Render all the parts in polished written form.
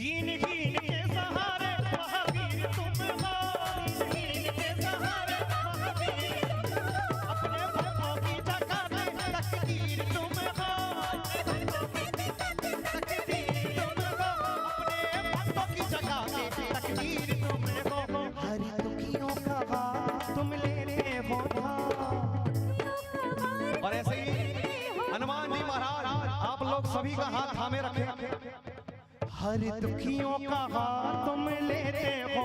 दीनहीन के सहारे महावीर तुम हो, दीनहीन के सहारे महावीर, अपने भक्तों की जगाने तकदीर तुम हो, तकदीर तुम हो, अपने भक्तों की जगाने तकदीर तुम हो। हर दुखियों का हाथ तुम लेते हो। और ऐसे ही हनुमान जी महाराज आप लोग सभी का हाथ थामे रखें। हर दुखियों का हाथ तुम लेते हो,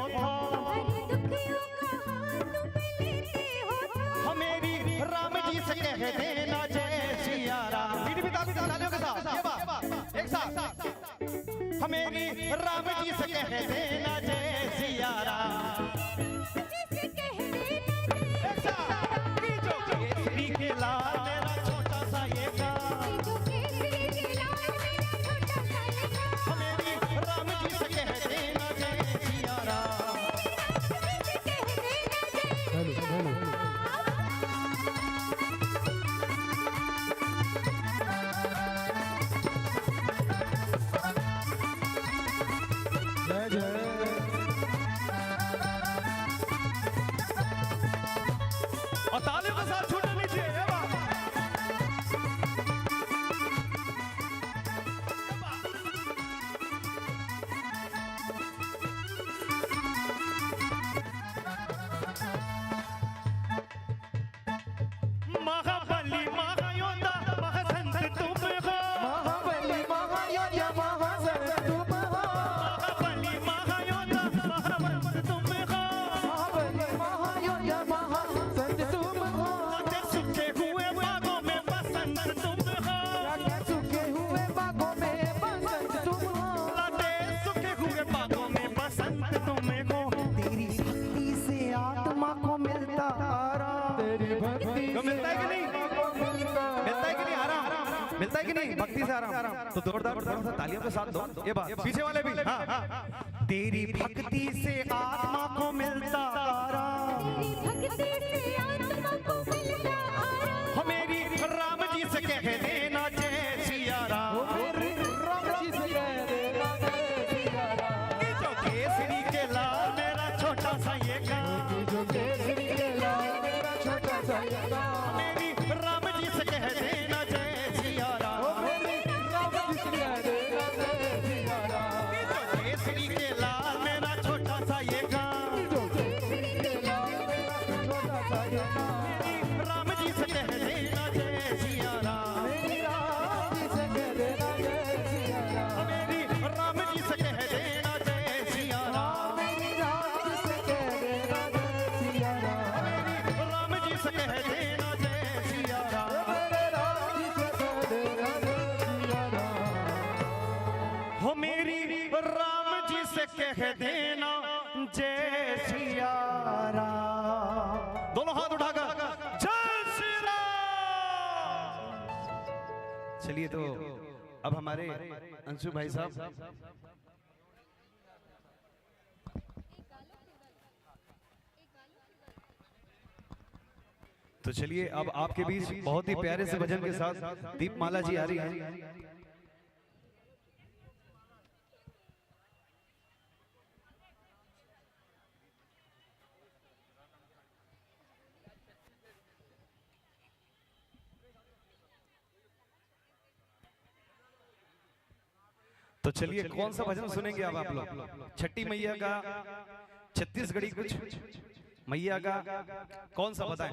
मेरी राम जी से कह देना जय सिया राम। तालियों के साथ एक साथ मेरी राम जी से कह देना जय सिया राम। एक साथ केसरी के लाल मेरा छोटा सा ये गाँव, मेरी राम जी से कह देना जय सिया राम। जय जय और तालियों के साथ छूटने नीचे। महाबली महायोद्धा महासंत तुम हो, महाबली महायोद्धा महासंत तुम हो, महाबली महायोद्धा महासंत तुम हो, महाबली महायोद्धा महासंत तुम हो। सूखे हुए बागों में बसंत तुम हो, सूखे हुए बागों में बसंत तुम हो, सूखे हुए बागों में बसंत तुम हो। तेरी भक्ति से आत्मा को मिलता आराम, तेरी भक्ति को मिलता है कि नहीं, मिलता है कि नहीं आराम, मिलता है कि नहीं भक्ति से आराम। तो जोरदार तालियों के साथ दो ये बात पीछे वाले भी। हाँ तेरी भक्ति से आत्मा को मिलता आराम, मेरी राम जी से कह देना जय सिया राम। राम जी से कह देना जय सिया राम। जो केसरी के लाल मेरा छोटा सा ये गाँव, जो केसरी के लाल मेरा छोटा सा ये गाँव, मेरी राम जी से कह देना जय सिया राम। मेरी राम जी से कह देना जय सिया राम। जो केसरी के लाल मेरा छोटा सा ये गाँव, जो केसरी के लाल मेरा छोटा सा ये गाँव, मेरी राम जी से कह देना जय सिया राम। मेरी राम जी से कह देना जय सिया राम। मेरी राम जी से कह देना जय सिया राम। मेरी राम जी से कह देना जय सिया राम। मेरी राम जी से कह देना जय सिया राम। मेरे राम जी से कह देना जय सिया राम। हो मेरी राम जी से कह देना जय सिया राम। दोनों हाथ उठाकर जय श्री राम। चलिए तो अब हमारे अंशु भाई साहब तो चलिए अब आपके बीच बहुत ही प्यारे से भजन के साथ दीपमाला जी आ रही हैं। तो चलिए कौन सा भजन सुनेंगे अब आप लोग? छठी मैया का, छत्तीसगढ़ी कुछ मैया का, कौन सा बताएं?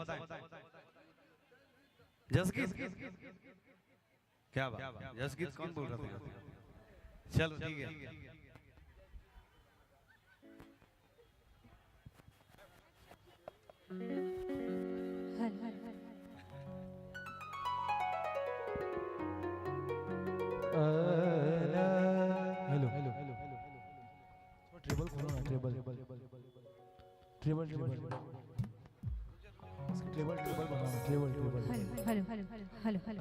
जसगीत क्या बात, जसगीत कौन बोल रहा था? चलो ठीक है। हेलो हेलो हेलो ट्रिबल खोलो ना, ट्रिबल ट्रिबल ट्रिबल ट्रिबल ट्रिबल बनाओ, ट्रिबल ट्रिबल हेलो हेलो हेलो हेलो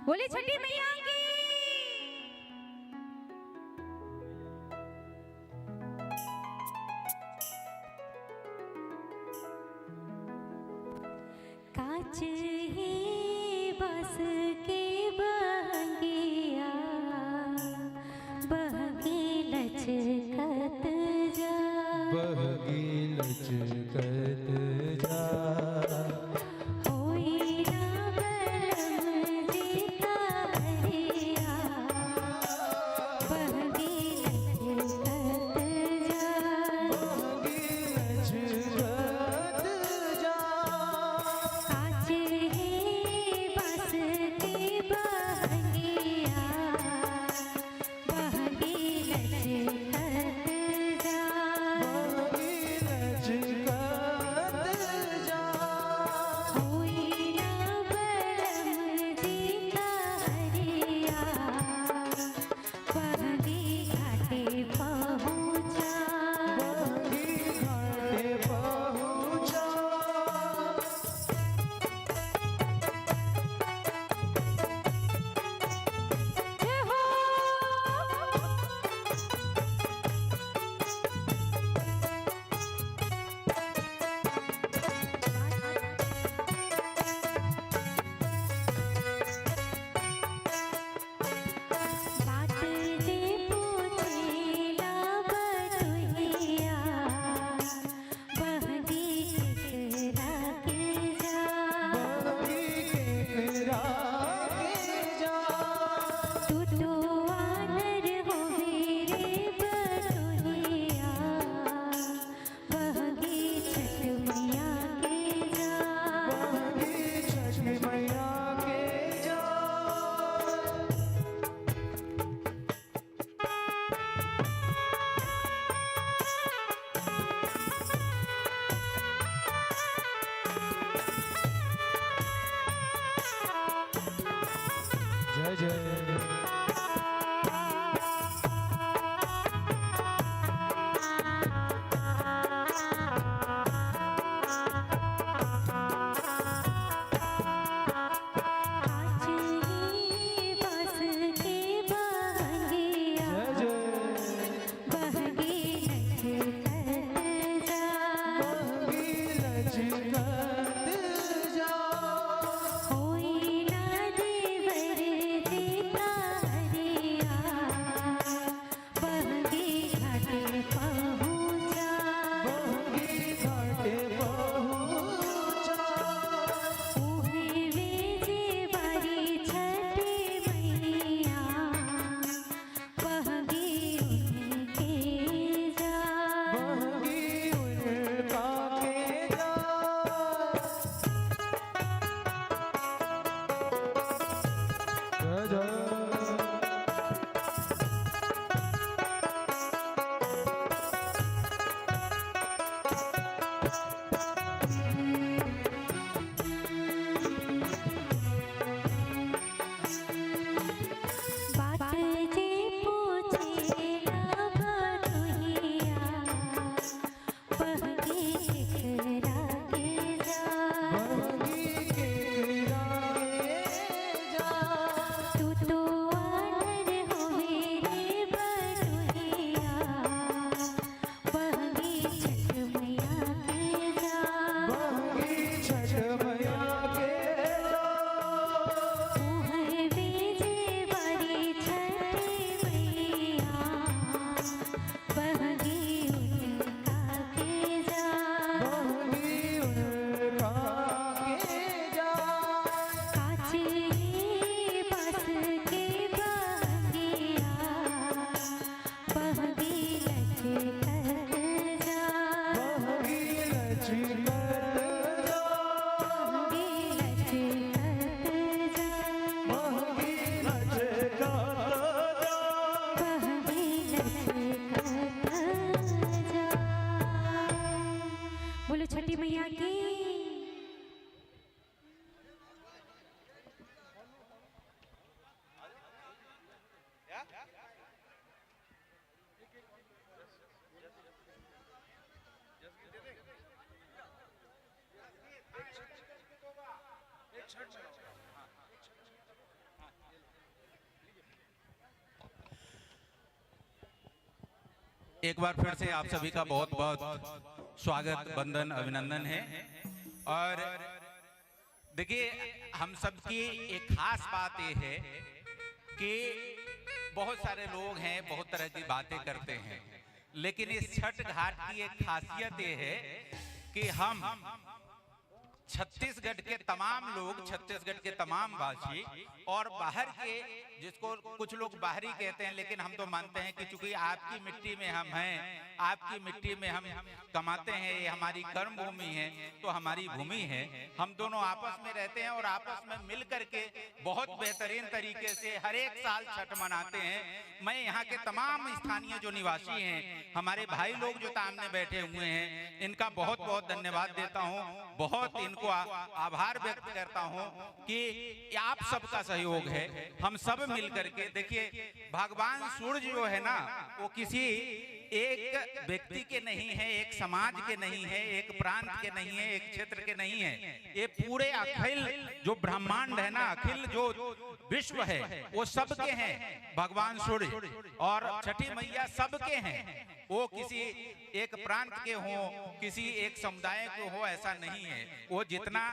बोले छठी मैया की। कांच ही बस के बहंगिया बहगी लचकत जा, बहगी लचकत जा। होई ना बलम जीता हरिया बहगी लचकत जा, बहगी लचकत जा। कांच ही बस के बहंगिया बहगी लचकत जा, बहगी लचकत जा। होई ना बलम जीता हरिया बहगी घाटे पहुँचा, बहगी घाटे पहुँचा। जय हो। बात जे पूछेला बटुहिया बहगी केकरा के जा, बहगी केकरा के जा। तू तो आनर होवे रे बटुहिया बहगी छठ मैया के जा, बहगी छठ मैया के जा। जय जय। कांच ही बस के बहंगिया जय जय। बहगी लचकत जा, बहगी लचकत जा। होई ना देवर जीता हरिया बहगी घाटे पहुँचा, बहगी घाटे पहुँचा। उहे वेजे बारी छठी मैया बहगी उनके जा, बहगी उनका के जा। जय जय। बात जे पूछेला बटुहिया बहगी केकरा के जा, बहगी केकरा के जा। तू तो आनर होवे रे बटुहिया बहगी छठ मैया के जा, बहगी छठ मैया के जा। उहे वेजे बारी छठी मैया बहगी उनका के जा, बहगी उनका के जा। कांच ही बस के बहंगिया बहगी लचकत जा, बहगी लचकत जा। बहगी लचकत जा, बहगी लचकत जा। बहगी लचकत जा। बोलो छठी मैया की। एक बार फिर से आप सभी का बहुत बहुत स्वागत, वंदन, अभिनंदन है। और देखिए, हम सबकी एक खास बात ये है कि बहुत सारे लोग हैं, बहुत तरह की बातें करते हैं, लेकिन इस छठ घाट की एक खासियत ये है कि हम छत्तीसगढ़ के तमाम लोग, छत्तीसगढ़ के तमाम वासी और बाहर के, जिसको कुछ लोग बाहरी कहते हैं, लेकिन हम तो मानते हैं कि चूंकि आपकी मिट्टी में हम हैं, आपकी मिट्टी में हम कमाते हैं, ये हमारी कर्म भूमि है, तो हमारी भूमि है, हम दोनों आपस में रहते हैं और आपस में मिल करके बहुत बेहतरीन तरीके से हर एक साल छठ मनाते हैं। मैं यहाँ के तमाम स्थानीय जो निवासी हैं, हमारे भाई लोग जो सामने बैठे हुए हैं, इनका बहुत बहुत धन्यवाद देता हूँ, बहुत इनको आभार व्यक्त करता हूँ कि आप सबका सहयोग है, हम सब मिल करके। देखिए, भगवान सूर्य जो है ना, वो किसी एक व्यक्ति के नहीं है, एक समाज के नहीं है, एक प्रांत के नहीं है, एक क्षेत्र के नहीं है, ये पूरे अखिल जो ब्रह्मांड है ना, अखिल जो विश्व है, वो सबके हैं भगवान सूर्य, और छठी मैया सबके हैं। वो किसी एक प्रांत के हो, किसी एक समुदाय के हो, ऐसा नहीं है। वो जितना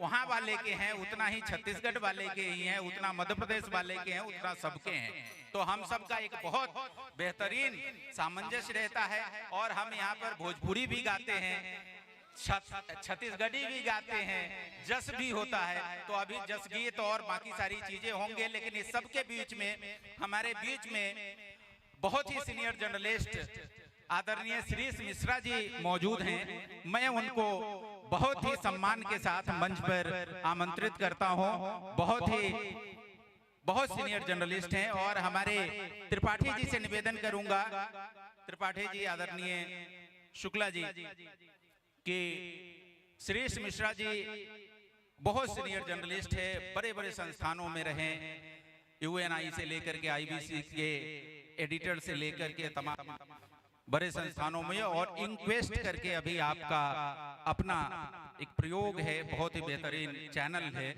वहां वाले के हैं, उतना ही छत्तीसगढ़ वाले के ही हैं, उतना मध्य प्रदेश वाले के हैं, उतना सबके हैं। तो हम सबका एक बहुत बेहतरीन सामंजस्य रहता है। और हम यहाँ पर भोजपुरी भी गाते हैं, छत्तीसगढ़ी भी गाते हैं, जस भी होता है। तो अभी जस गीत और बाकी सारी चीजें होंगे, लेकिन इस सबके बीच में, हमारे बीच में बहुत ही सीनियर जर्नलिस्ट आदरणीय श्रीश मिश्रा जी मौजूद हैं। मैं उनको बहुत ही सम्मान के साथ मंच पर आमंत्रित करता हूं। बहुत सीनियर जर्नलिस्ट हैं। और हमारे त्रिपाठी जी से निवेदन करूंगा, त्रिपाठी जी, आदरणीय शुक्ला जी, कि श्रीश मिश्रा जी बहुत सीनियर जर्नलिस्ट है, बड़े बड़े संस्थानों में रहे, यूएनआई से लेकर के आईबीसी के एडिटर से लेकर के तमाम बड़े संस्थानों में, और इंक्वेस्ट करके अभी आपका अपना एक प्रयोग है, बहुत ही बेहतरीन चैनल है,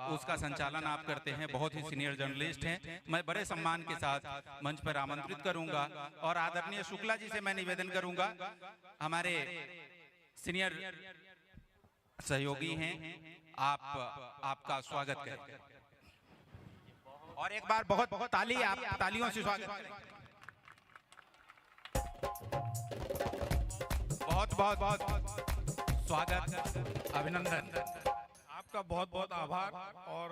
उसका संचालन आप करते हैं, बहुत ही सीनियर जर्नलिस्ट हैं। मैं बड़े सम्मान के साथ मंच पर आमंत्रित करूंगा। और आदरणीय शुक्ला जी से मैं निवेदन करूंगा, हमारे सीनियर सहयोगी हैं, आपका स्वागत करें। और एक बार बहुत बहुत आप तालियों से स्वागत करें। बहुत बहुत स्वागत, अभिनंदन। आपका बहुत बहुत आभार और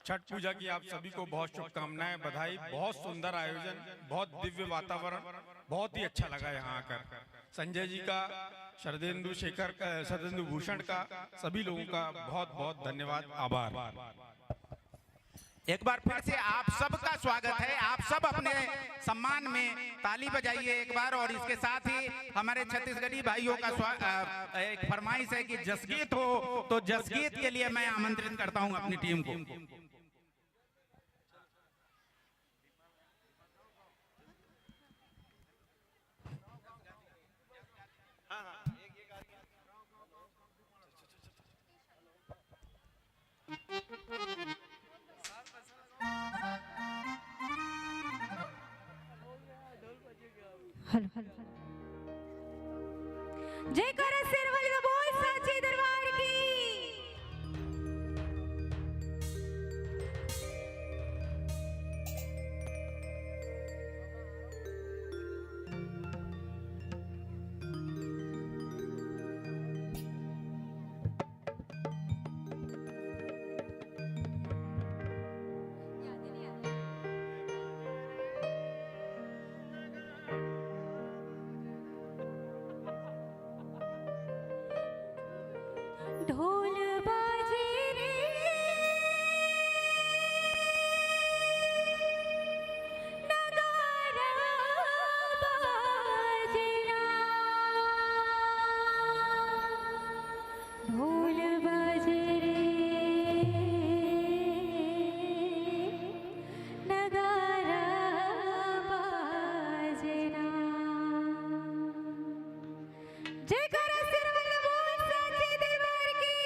छठ पूजा की आप सभी को बहुत शुभकामनाएं, बधाई। बहुत सुंदर आयोजन, बहुत दिव्य वातावरण, बहुत ही अच्छा लगा यहाँ आकर। संजय जी का, शरदेंदु शेखर का, शरदेंदु भूषण का, सभी लोगों का बहुत बहुत धन्यवाद, आभार। एक बार फिर से आप सबका स्वागत है। आप सब अपने सम्मान में ताली बजाइए एक बार। और इसके साथ ही हमारे छत्तीसगढ़ी भाइयों का एक फरमाइश है कि जसगीत हो, तो जसगीत के लिए मैं आमंत्रित करता हूं अपनी टीम को। हेलो हेलो, जय करा शेरवाली का बोल साचे दरबार की। ढोल बाजे रे नगारा बाजे ना, ढोल बाजे रे नगारा बाजे ना। जय करा शेरवाली बोल साचे दरबार की।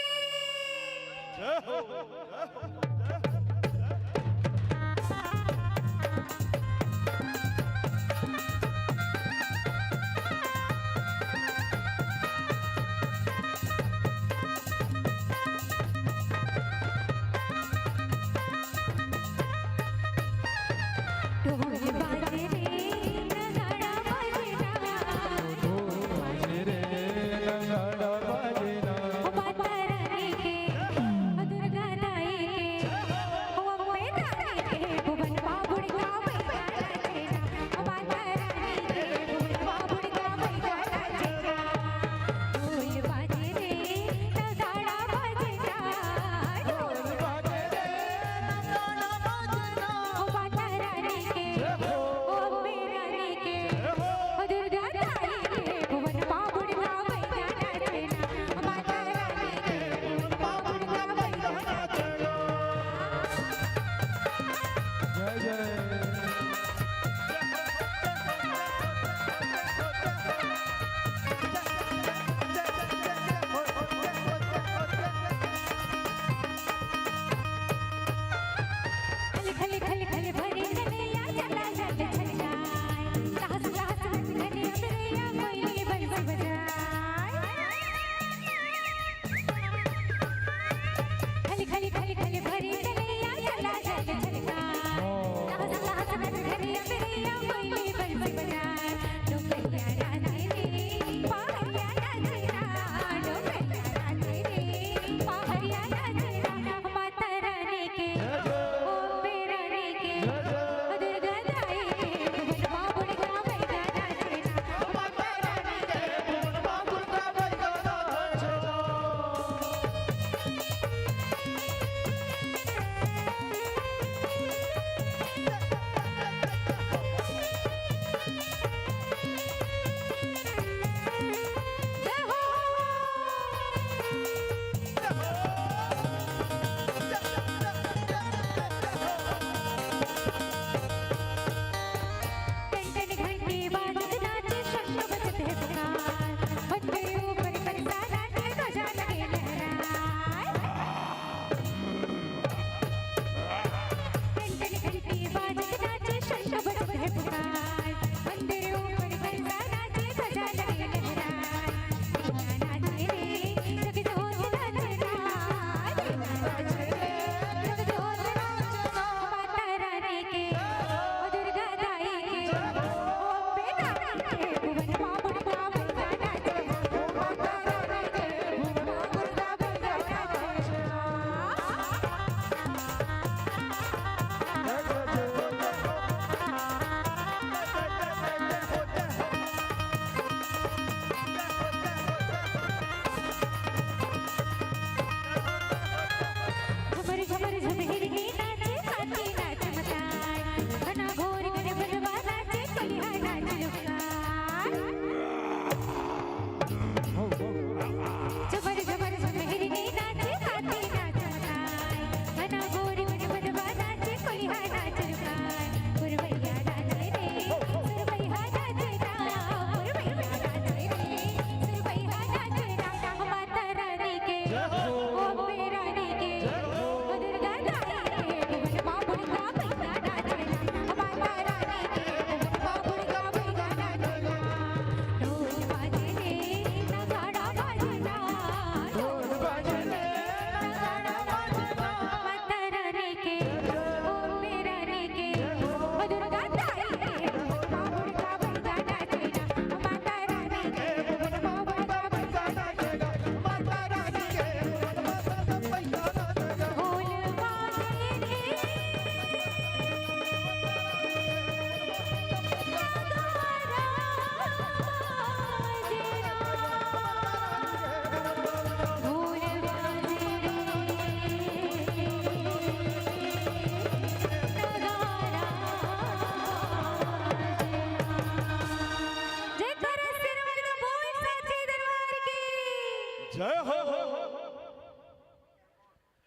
जय हो।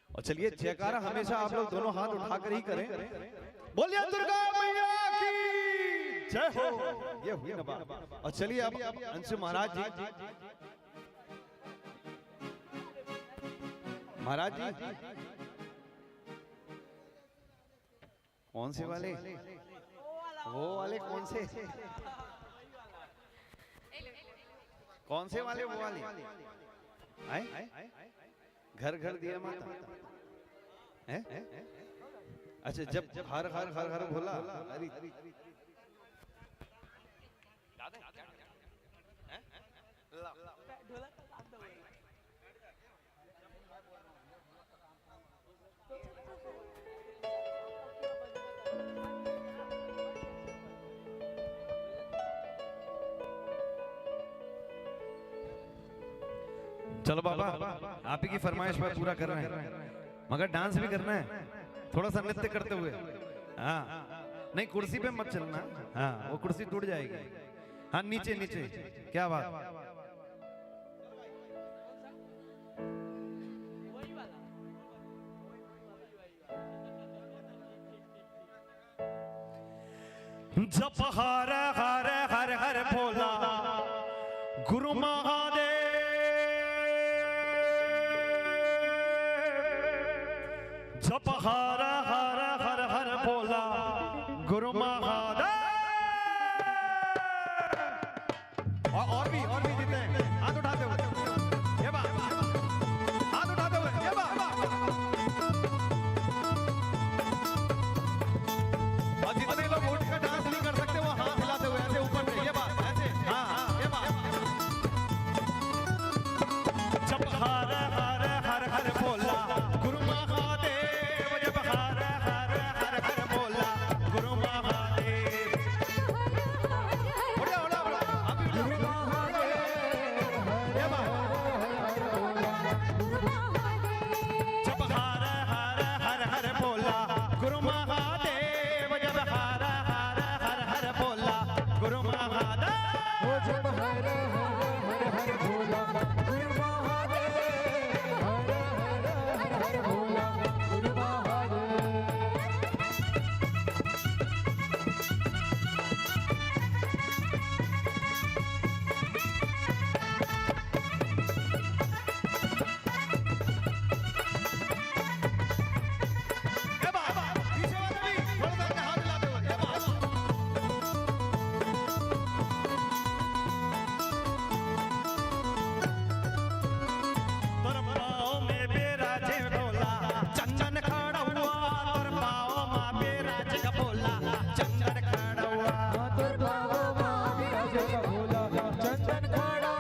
और चलिए जयकारा हमेशा आप लोग दोनों हाथ उठाकर ही करें। बोलिए दुर्गा मैया की जय हो। ये हुई ना बात। और चलिए अब अंशु महाराज जी, महाराज जी कौन से वाले, वो वाले कौन से, कौन से वाले, वो वाले आए घर घर दिया माता है। अच्छा जब हर हर हर हर भोला, अरे चलो बाबा आप ही की फरमाइश पर पूरा कर रहे हैं, मगर डांस भी करना है, थोड़ा सा नृत्य करते हुए। हाँ नहीं कुर्सी पे मत चलना, हाँ वो कुर्सी टूट जाएगी। हाँ नीचे नीचे, क्या बात। जप हर हर हर हर भोला गुरु महादेव, जप हर हर हर हर भोला गुरु महादेव। और भी जीते हैं, हाथ उठाते हुए ये बात, हाथ उठाते हुए ये बात। और जितने लोग उठ कर डांस नहीं कर सकते वो हाथ हिलाते हुए ऐसे ऊपर से ये बात, ऐसे हाँ ये बात। जप हर हर हर हर भोला गुरु महादेव, जप हर हर हर हर भोला गुरु महादेव। उड़ा उड़ा उड़ा अभी गुरु महादेव ये बात। जप हर हर हर हर भोला गुरु महादेव, जप हर हर हर हर भोला गुरु महादेव। वो जब हर हर हर भोला गुरु महादेव, हर हर हर भोला गुरु महादेव। ये बात पीछे वाले भी थोड़ा सा अपने हाथ हिलाते हुए ये बात। तोर पाँव में बेराजे भोला चंदन खड़ा हुआ, तोर पाँव में बेराजे का भोला चंदन खड़ा हुआ। तुर बाबो मामी राजे का भोला चंदन खड़ा,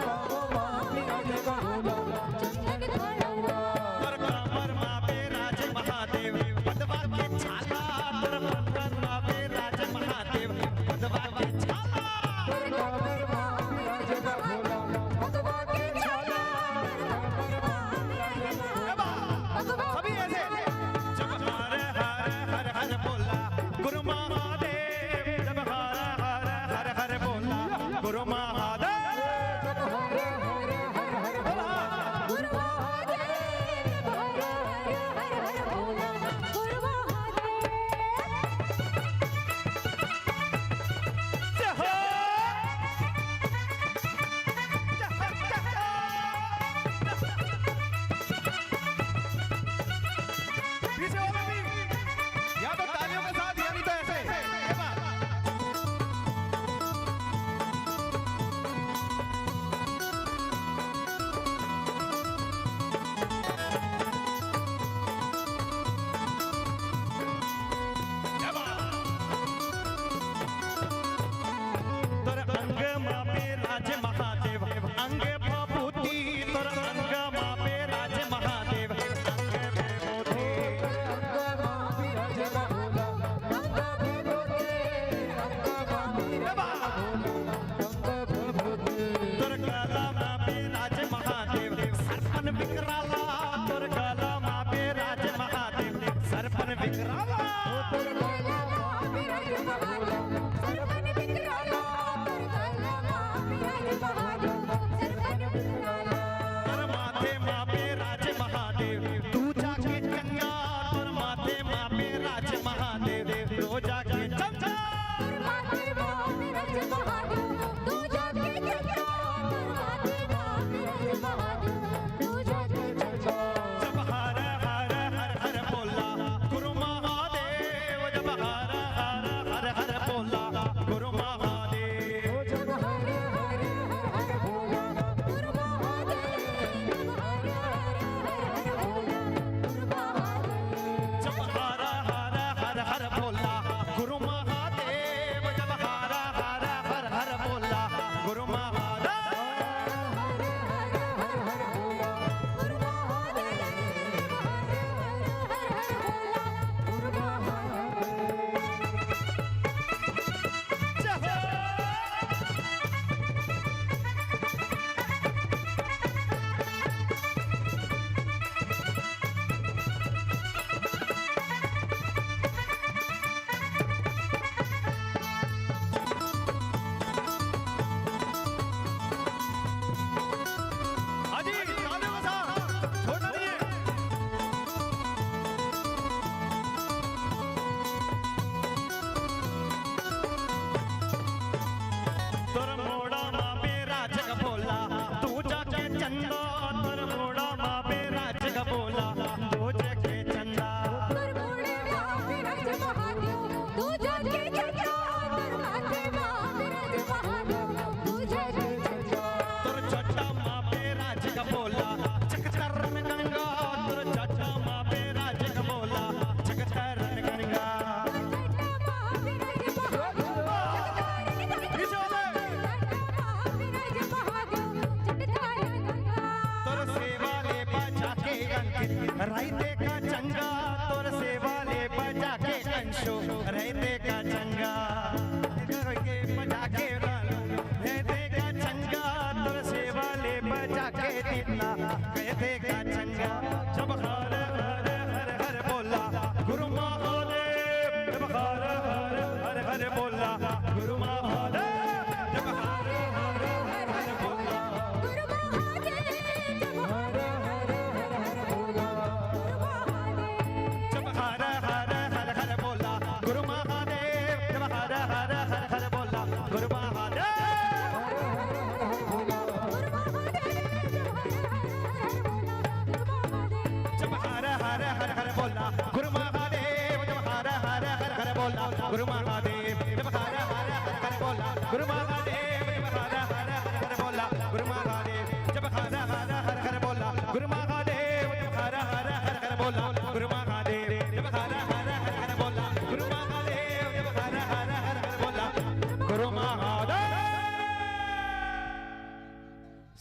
बाबो मामी राजे का भोला चंदन खड़ा हुआ। तोर कमर में बेराजे महादेव पदवा के छाला, तोर कमर में बेराजे महादेव पदवा के छाला। तुर बाबो मामी राजे का भोला भगवा के छाला, सभी ऐसे जब हर हर हर हर बोला गुरु महादेव, जब हर हर हर हर बोला गुरु महादेव। जब हर हर हर हर भोला गुरु महादेव, हर हर हर भोला गुरु महादेव। जय हो।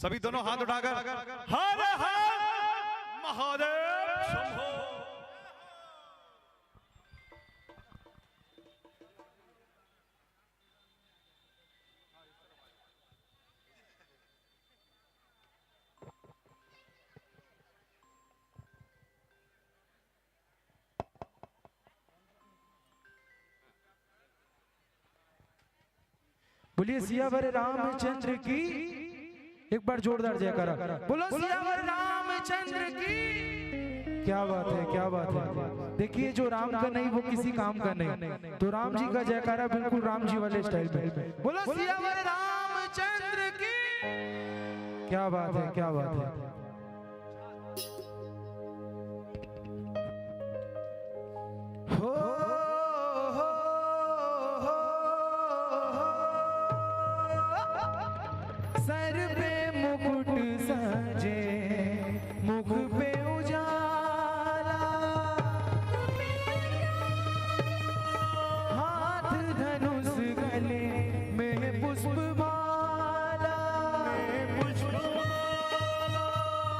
सभी दोनों हाथ उठाकर हर हर महादेव शंभो। बोलिए सियावर रामचंद्र की, एक बार जोरदार जयकारा बोलो सियावर रामचंद्र की। क्या बात है, क्या बात है। देखिए जो राम का नहीं वो किसी काम का नहीं, तो राम जी का जयकारा बिल्कुल राम जी वाले स्टाइल में। बोलो सियावर रामचंद्र की। क्या बात है, क्या बात है। हो सर पे मुकुट सजे, मुख पे उजाला, हाथ धनुष गले में पुष्प माला,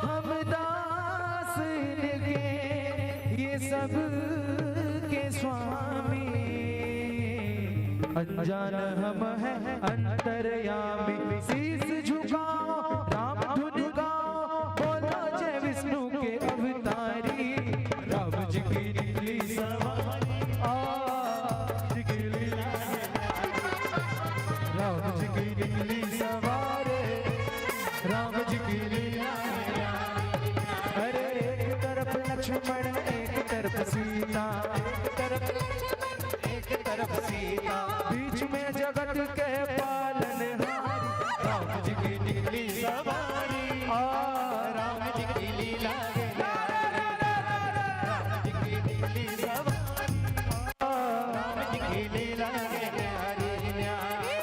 हम दास के ये सब के स्वामी, अनजान हम हैं अंतर्यामी। शीश झुकाओ राम धुन गाओ, बोलो जय विष्णु के अवतारी। राम जी की लीली सवारी, जी की लीला, राम जी की लीली सवारी, राम जी की लीला। अरे एक तरफ लक्ष्मण एक तरफ सीता, एक तरफ सीता, बीच में जगत के पालनहारी। राम जी की लीली सवारी, राम जी की लीला, राम जी की लीली सवारी, राम जी की लीला न्यारी न्यारी।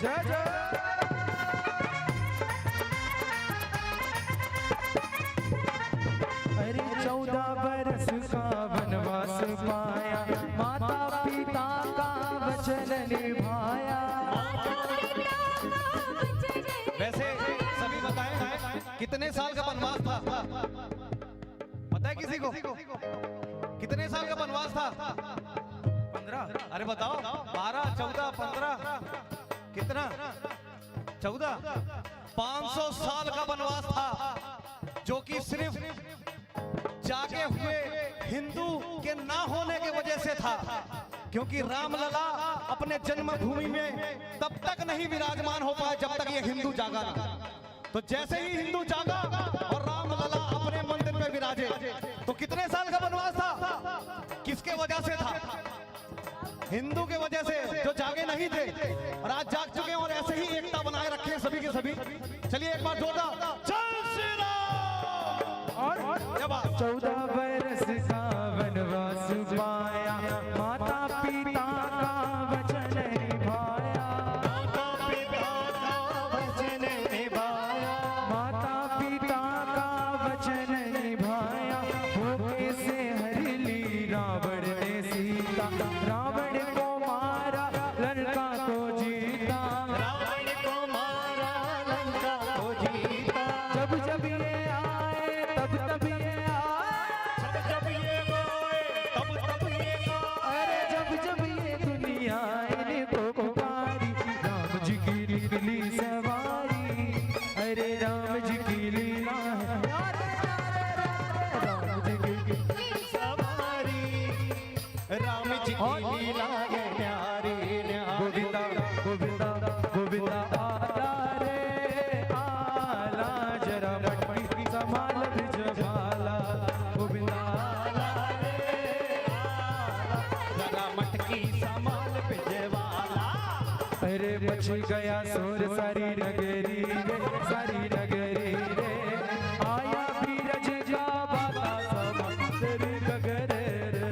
जय जय। अरे 14 बरस का वनवास पाया, माता पिता का वचन निभाया। वैसे सभी बताएं कितने साल का वनवास था? पता है किसी को? कितने साल का वनवास था? 15। अरे बताओ 12, 14, 15 कितना? 14। 500 साल का वनवास था, जो कि सिर्फ जागे हुए हिंदू के ना होने की वजह से था, क्योंकि रामलला अपने जन्मभूमि में तब तक नहीं विराजमान हो पाए जब तक ये हिंदू जागा ना। तो जैसे ही हिंदू जागा और रामलला अपने मंदिर में विराजे, तो कितने साल का वनवास था? किसके वजह से था? हिंदू के वजह से, जो जागे नहीं थे और आज जाग चुके हैं और ऐसे ही एकता बनाए रखे हैं सभी के सभी। चलिए एक बार जोरदार जय श्री राम। और 14 बरस का वनवास पाया, माता पिता का वचन निभाया, माता पिता का वचन निभाया, माता पिता का वचन निभाया। भूखे से हर ली रावण ने सीता, रावण को मारा लंका को जीता, रावण को मारा लंका को जीता। जब जब ये आए तब तब ये आए, जब ये गए तब तब ये गए। अरे जब जब ये दुनिया इनको पुकारी, राम जी की लीली सवारी। अरे राम जी की लीला है, राम जी की लीली सवारी, राम जी की लीला है न्यारी न्यारी। गोविंदा गोविंदा गोविंदा आला रे आला, जरा मटकी संभाल भिजवाला। गोविंदा आला रे आला, जरा मटकी संभाल भिजवाला। अरे बच गया सोर सारी नगरी रे, सारी नगरी रे। आया बीरज का बाबा समंदर गगर रे,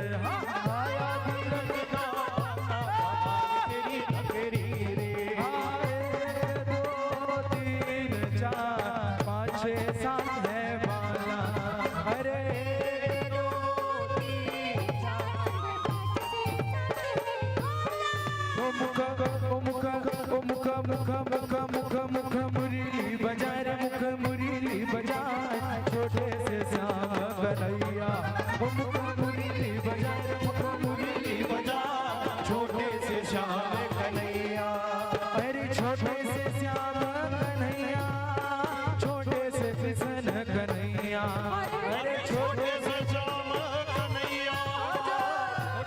आया बीरज का बाबा तेरी नगरी रे। आए 2, 3, 4, 5, 6, 7 है बाला। अरे 2, 3, मुख मुख मुख मुख मुरली बजा रे मुख मुरली बजा छोटे से श्याम कन्हैया ओ मुख मुरली बजा रे मुख मुरली बजा छोटे से श्याम कन्हैया अरे छोटे से श्याम कन्हैया छोटे से कृष्ण कन्हैया अरे छोटे से श्याम कन्हैया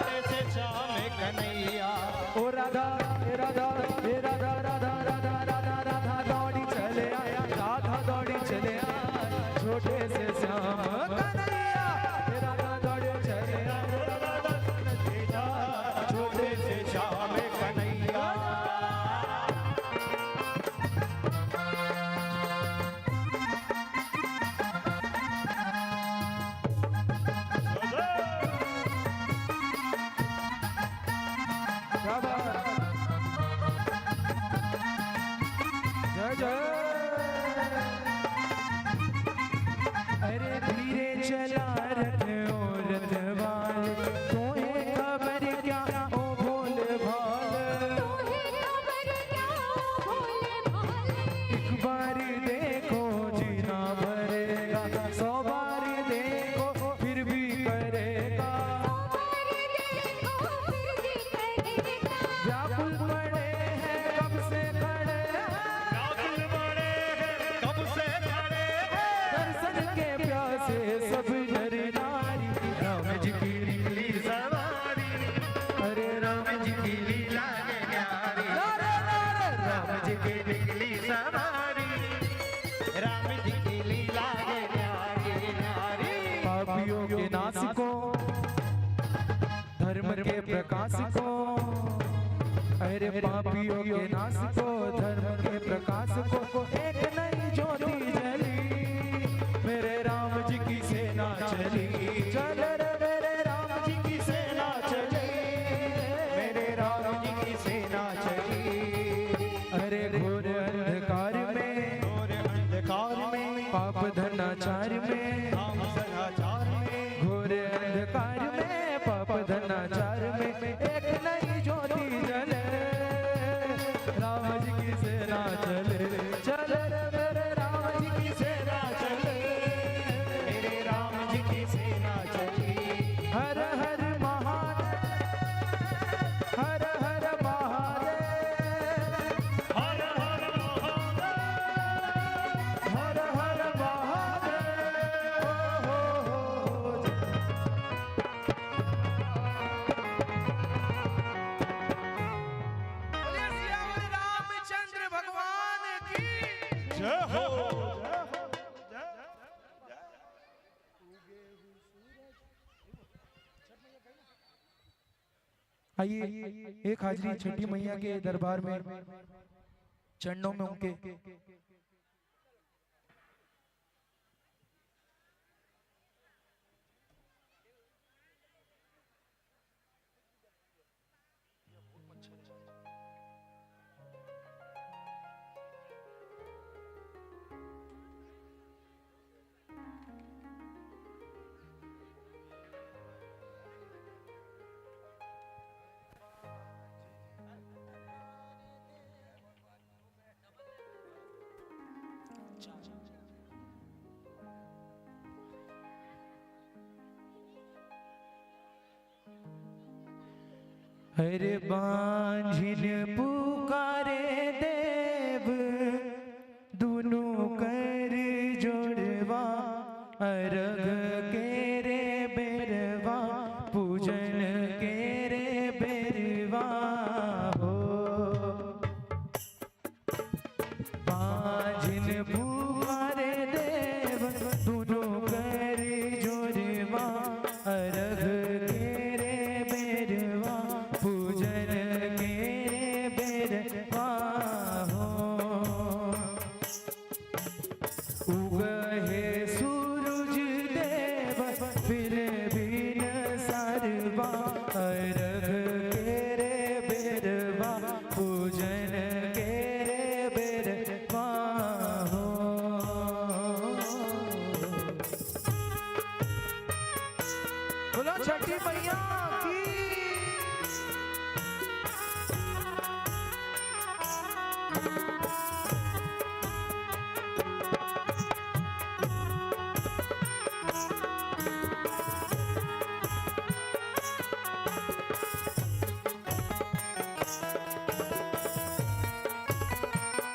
छोटे से श्याम कन्हैया ओ राधा राधा राधा राधा राधा राधा राधा दौड़ी चले आया राधा दौड़ी चले आया छोटे से श्याम कन्हैया राधा दौड़ी चले आया छोटे से श्याम कन्हैया क्या बात जय जय अरे धीरे चला रथ ओ रथ वाले तोहे खबर क्या ओ भोले भाले एक बार देखो जीना भरेगा 100 बार देखो फिर भी करेगा व्याकुल पड़े हैं कब से खड़े व्याकुल बड़े हैं कब से खड़े हैं दर्शन के प्यासे सब नर नारी राम जी की निकली सवारी अरे राम जी की लीला न्यारी राम जी की निकली सवारी राम जी की लीला न्यारी न्यारी पापियों के नाश को धर्म के प्रकाश को अरे पापियों के नाश को धर्म के प्रकाश को एक नई ज्योति जली मेरे राम जी की सेना चली चल रे मेरे राम जी की सेना चली मेरे राम जी की सेना चली अरे घोर अंधकार में और अंधकार में पाप धनाचार में राम सदाचार में घोर अंधकार में पाप धनाचार में एक नई ज्योति जले राम जी की सेना चले चले रे मेरे राम जी की सेना चले मेरे राम जी की सेना चली हर हर महादेव हर हर महादेव हर हर महादेव हर हर महादेव हो रामचंद्र भगवान की जय हो आइए एक हाजरी छठी मैया के दरबार में चरणों में उनके अरे बांझिन पुकारे देव दोनों कर जोड़वा अर्घ के रे बेरवा पूजन के रे बेरवा हो बांझिन पुकारे देव दोनों कर जोड़वा अर्घ के रे बेरवा पूजन के रे बेरवा हो उगहे सूरज देव फिर बिन सरवा अर्घ के रे बेरवा पूजन के रे बेरवा हो बोलो छठी मैया की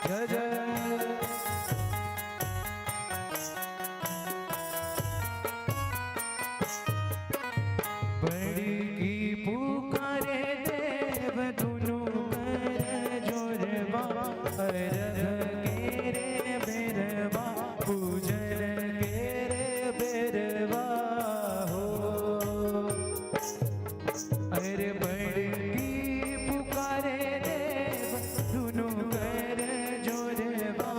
जय जय बड़ी की पुकारे देव दुनु कर जोरबा अरग के रे बेरवा पूजन के रे बेरवा हो अरे बड़ी की पुकारे देव दुनु कर जोरबा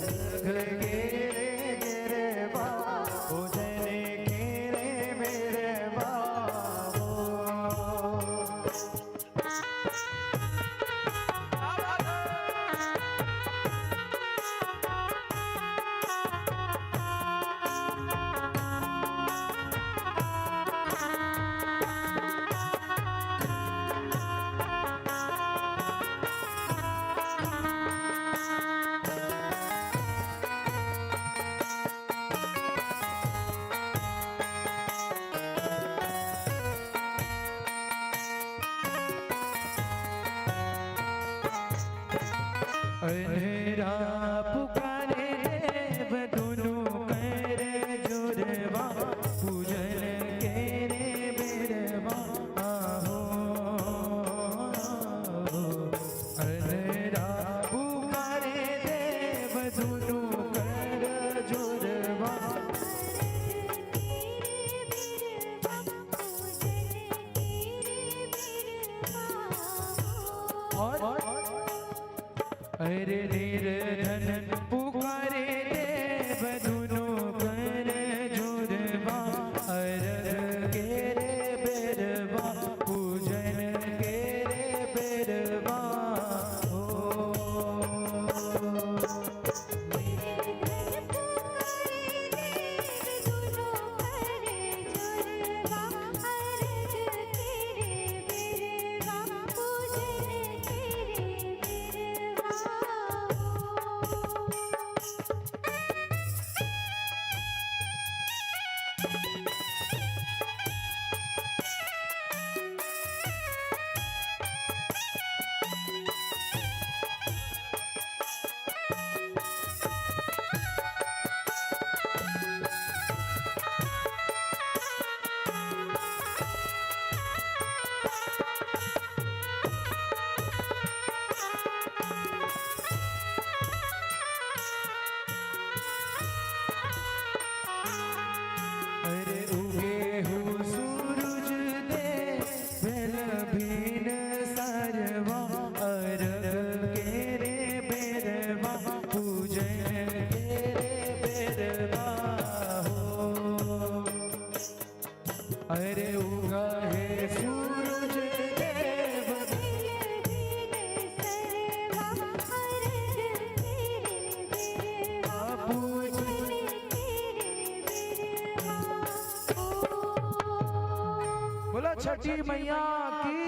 अरग के रे बेरवा पूजन के रे बेरवा अंधेरा पुकारे देव दुनु कर जोरवा पूजन के रे बेरवा आहो अंधेरा पुकारे देव दुनु कर जोरवा अरे निर्धन पुकारे देव दुनु कर जोरवा अरग के रे बेरवा पूजन के रे बेरवा हो अरे उगे हो सूरज दे बेल भीन सरवा अरग के रे बेरवा पूजन के रे बेरवा हो अरे उगा है सूरज देव बोला छठी मैया की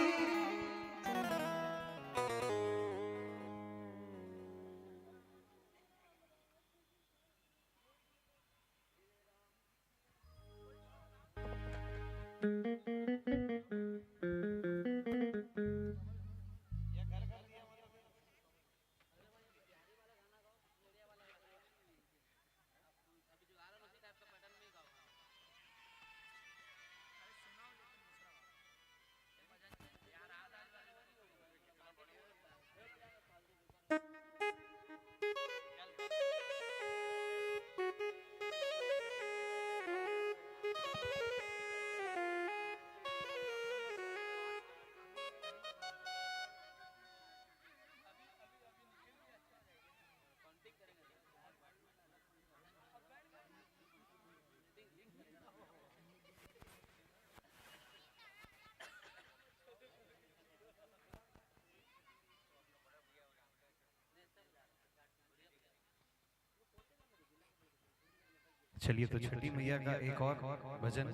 चलिए तो छठी मैया का एक और भजन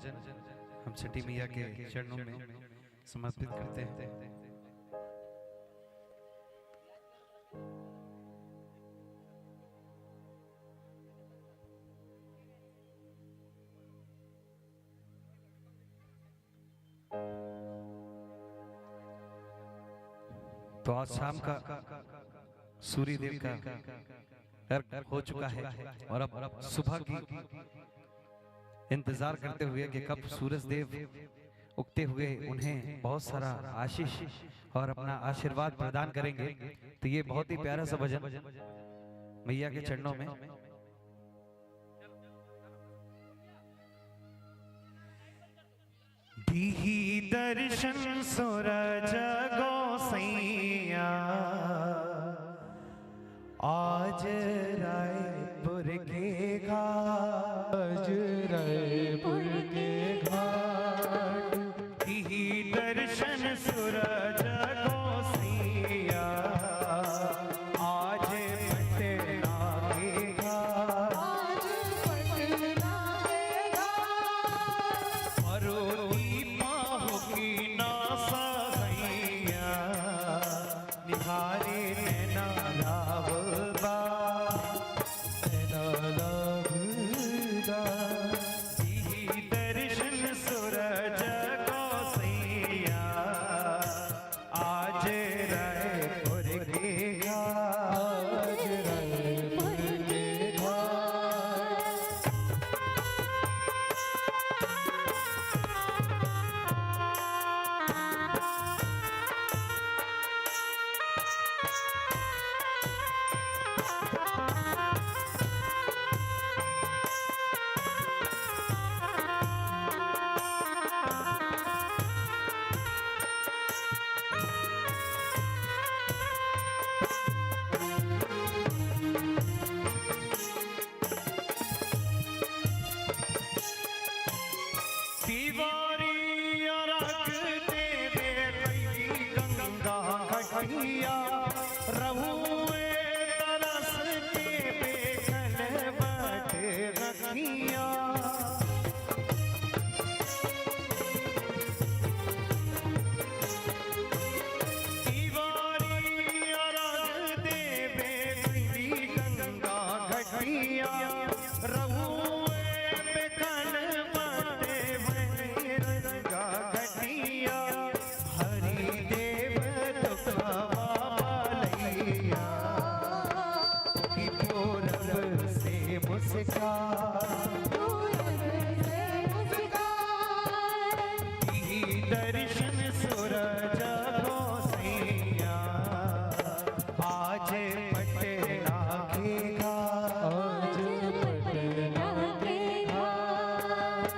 हम छठी मैया के चरणों में समर्पित करते हैं। तो आज शाम का सूर्य देव का अर्घ हो चुका है और अब सुबह की इंतजार करते हुए कि कब सूरज देव उगते हुए उन्हें बहुत सारा आशीष और अपना आशीर्वाद प्रदान करेंगे। तो ये बहुत ही प्यारा सा भजन मैया के चरणों में दीही दर्शन सूरज गोसैया आज रायपुर के घाट, आज रायपुर के घाट दीही दर्शन सूरज गोसैया आज पटना के घाट, आज पटना के घाट अरोदी माहो की ना सहैया निहारे नैना लावबा, नैना लावबा दीही दर्शन सूरज गोसैया आज रायपुर के घाट, आज रायपुर के घाट तिवारी रख देवे कई गंगा घटिया रहुए तरस के बेखल बट रखिया तिवारी रख देवे कई गंगा घटिया रहुए बेखल घटिया हरि देव तुखवालैया कि पूरब से मुस्कान दीही दर्शन सूरज गोसैया आज पटना के घाट, आज पटना के घाट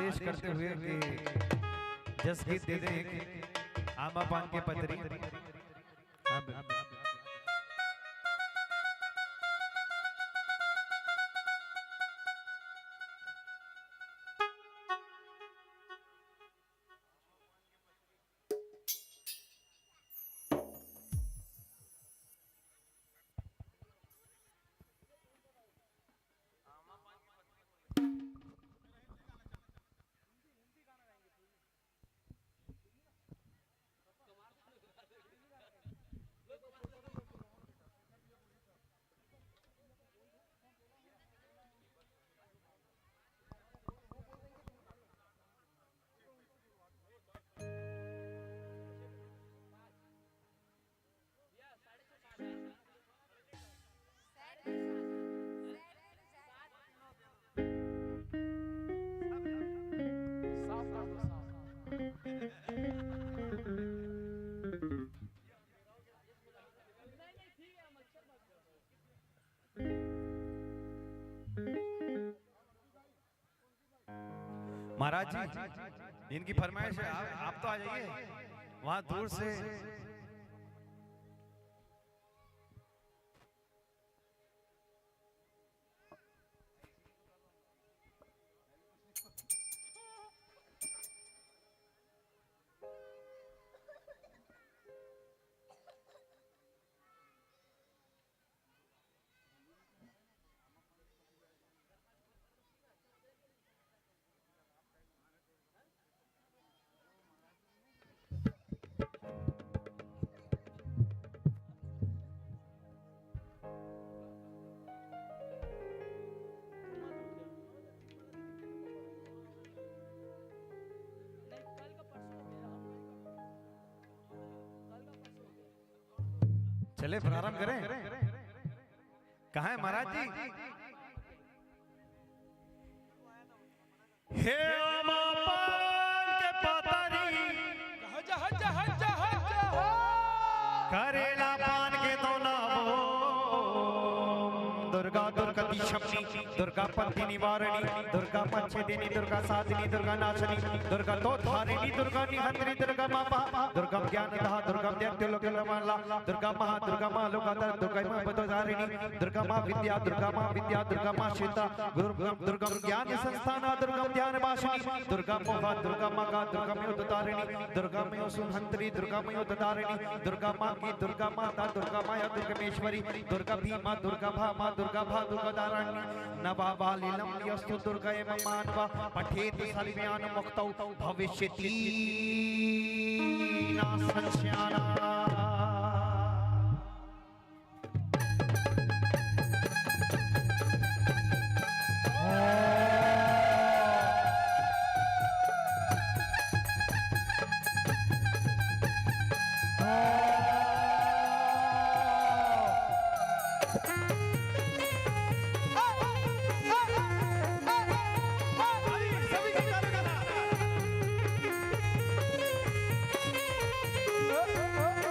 आदेश करते हुए कि जस गीत दे दें एक आमा पान के पतरी। अब महाराज जी इनकी फरमाइश है, आप तो आ जाइए वहां दूर से। चले प्रारंभ करें। कहाँ है महाराज जी? हे आमा पान के पतरी करेला पान के दोना वो दुर्गा दुर्गति शक्ति दुर्गा पति निवारणी दुर्गा पंचदिनी दुर्गा साधिनी दुर्गा नाशनी दुर्गा तो धारिणी दुर्गा निहंत्री दुर्गा मापा दुर्गा ज्ञान धा दुर्गा दैत्य लोक माला दुर्गा मां लोकाधर दुर्गा मां बदधारिणी दुर्गा मां विद्या दुर्गा मां सीता दुर्गा ज्ञान संस्थान दुर्गा ध्यान वासिनी दुर्गा मोहा दुर्गा मां का दुर्गा में उद्धारिणी दुर्गा में सुहंत्री दुर्गा में उद्धारिणी दुर्गा मां की दुर्गा माता दुर्गा माया दुर्गमेश्वरी दुर्गा भीमा दुर्गा भामा दुर्गा भा दुर्गा दाराणी नवाबालिलम यस्तु दुर्गा एवं मानवा पठेति सल्व्यान मुक्तौ भविष्यति ना संशयाना। Oh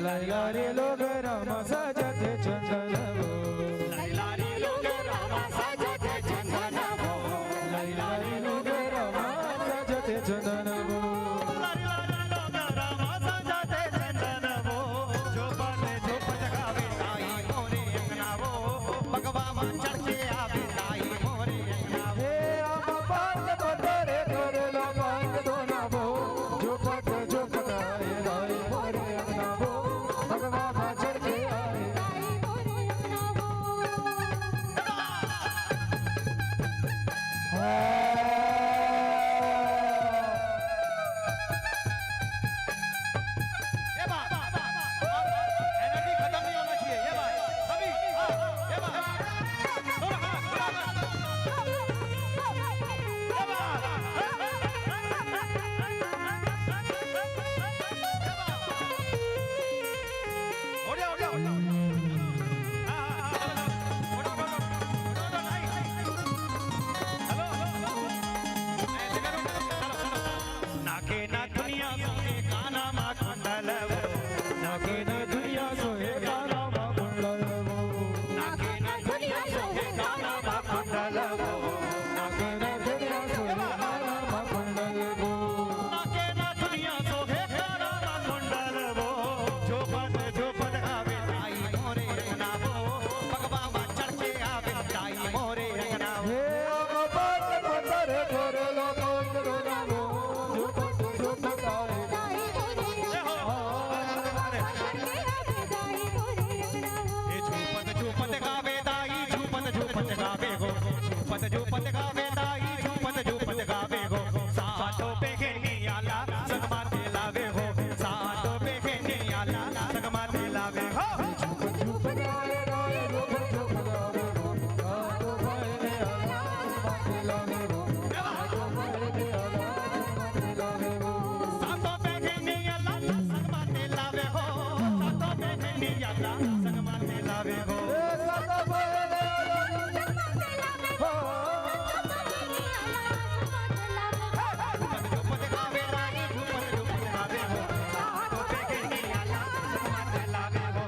लैलारी लोग राम सजते चंदन वो लैलारी लोग रामा सजते चंदन वो लैलारी लोग राम सजते चंदन वो लैलारी लोग रामा सजते चंदन वो जो पद गावे ताई मोरे अंगना वो भगवा मां चढ़ के आवे ताई मोरे अंगना वो हे आम पात पतरे कर लो पात दोना वो जो पत आए लाई मोरे अंगना वो भगवा मां चढ़ के आए ये बात एनर्जी खत्म नहीं होना चाहिए ये बात अभी ये बात नाके ना दुनिया सोहे गाना मा कुंडल वो नाके न दुनिया सोहे गाना मा कुंडल वो नाके ना दुनिया सोहे गाना मा कुंडल वो नाके न दुनिया सोहे गाना मा कुंडल वो नाके ना दुनिया सोहे गाना मा कुंडल वो जो पद आवे ताई मोरे अंगना वो भगवा मां चढ़ के आवे ताई मोरे अंगना वो हे आम पात पतरे कर लो पात दोना वो जो पत आए ये झूपत गावे दाई झूपत गावे गो झूपत गावे दाई झूपत गावे गो साटो पे घेनी आला संगमा ते लावे हो साटो पे घेनी आला संगमा ते लावे हो साटो पे घेनी आला संगमा ते लावे हो साटो पे घेनी आला संगमा ते लावे हो झूपत गावे दाई झूपत गावे हो साटो पे घेनी आला संगमा ते लावे हो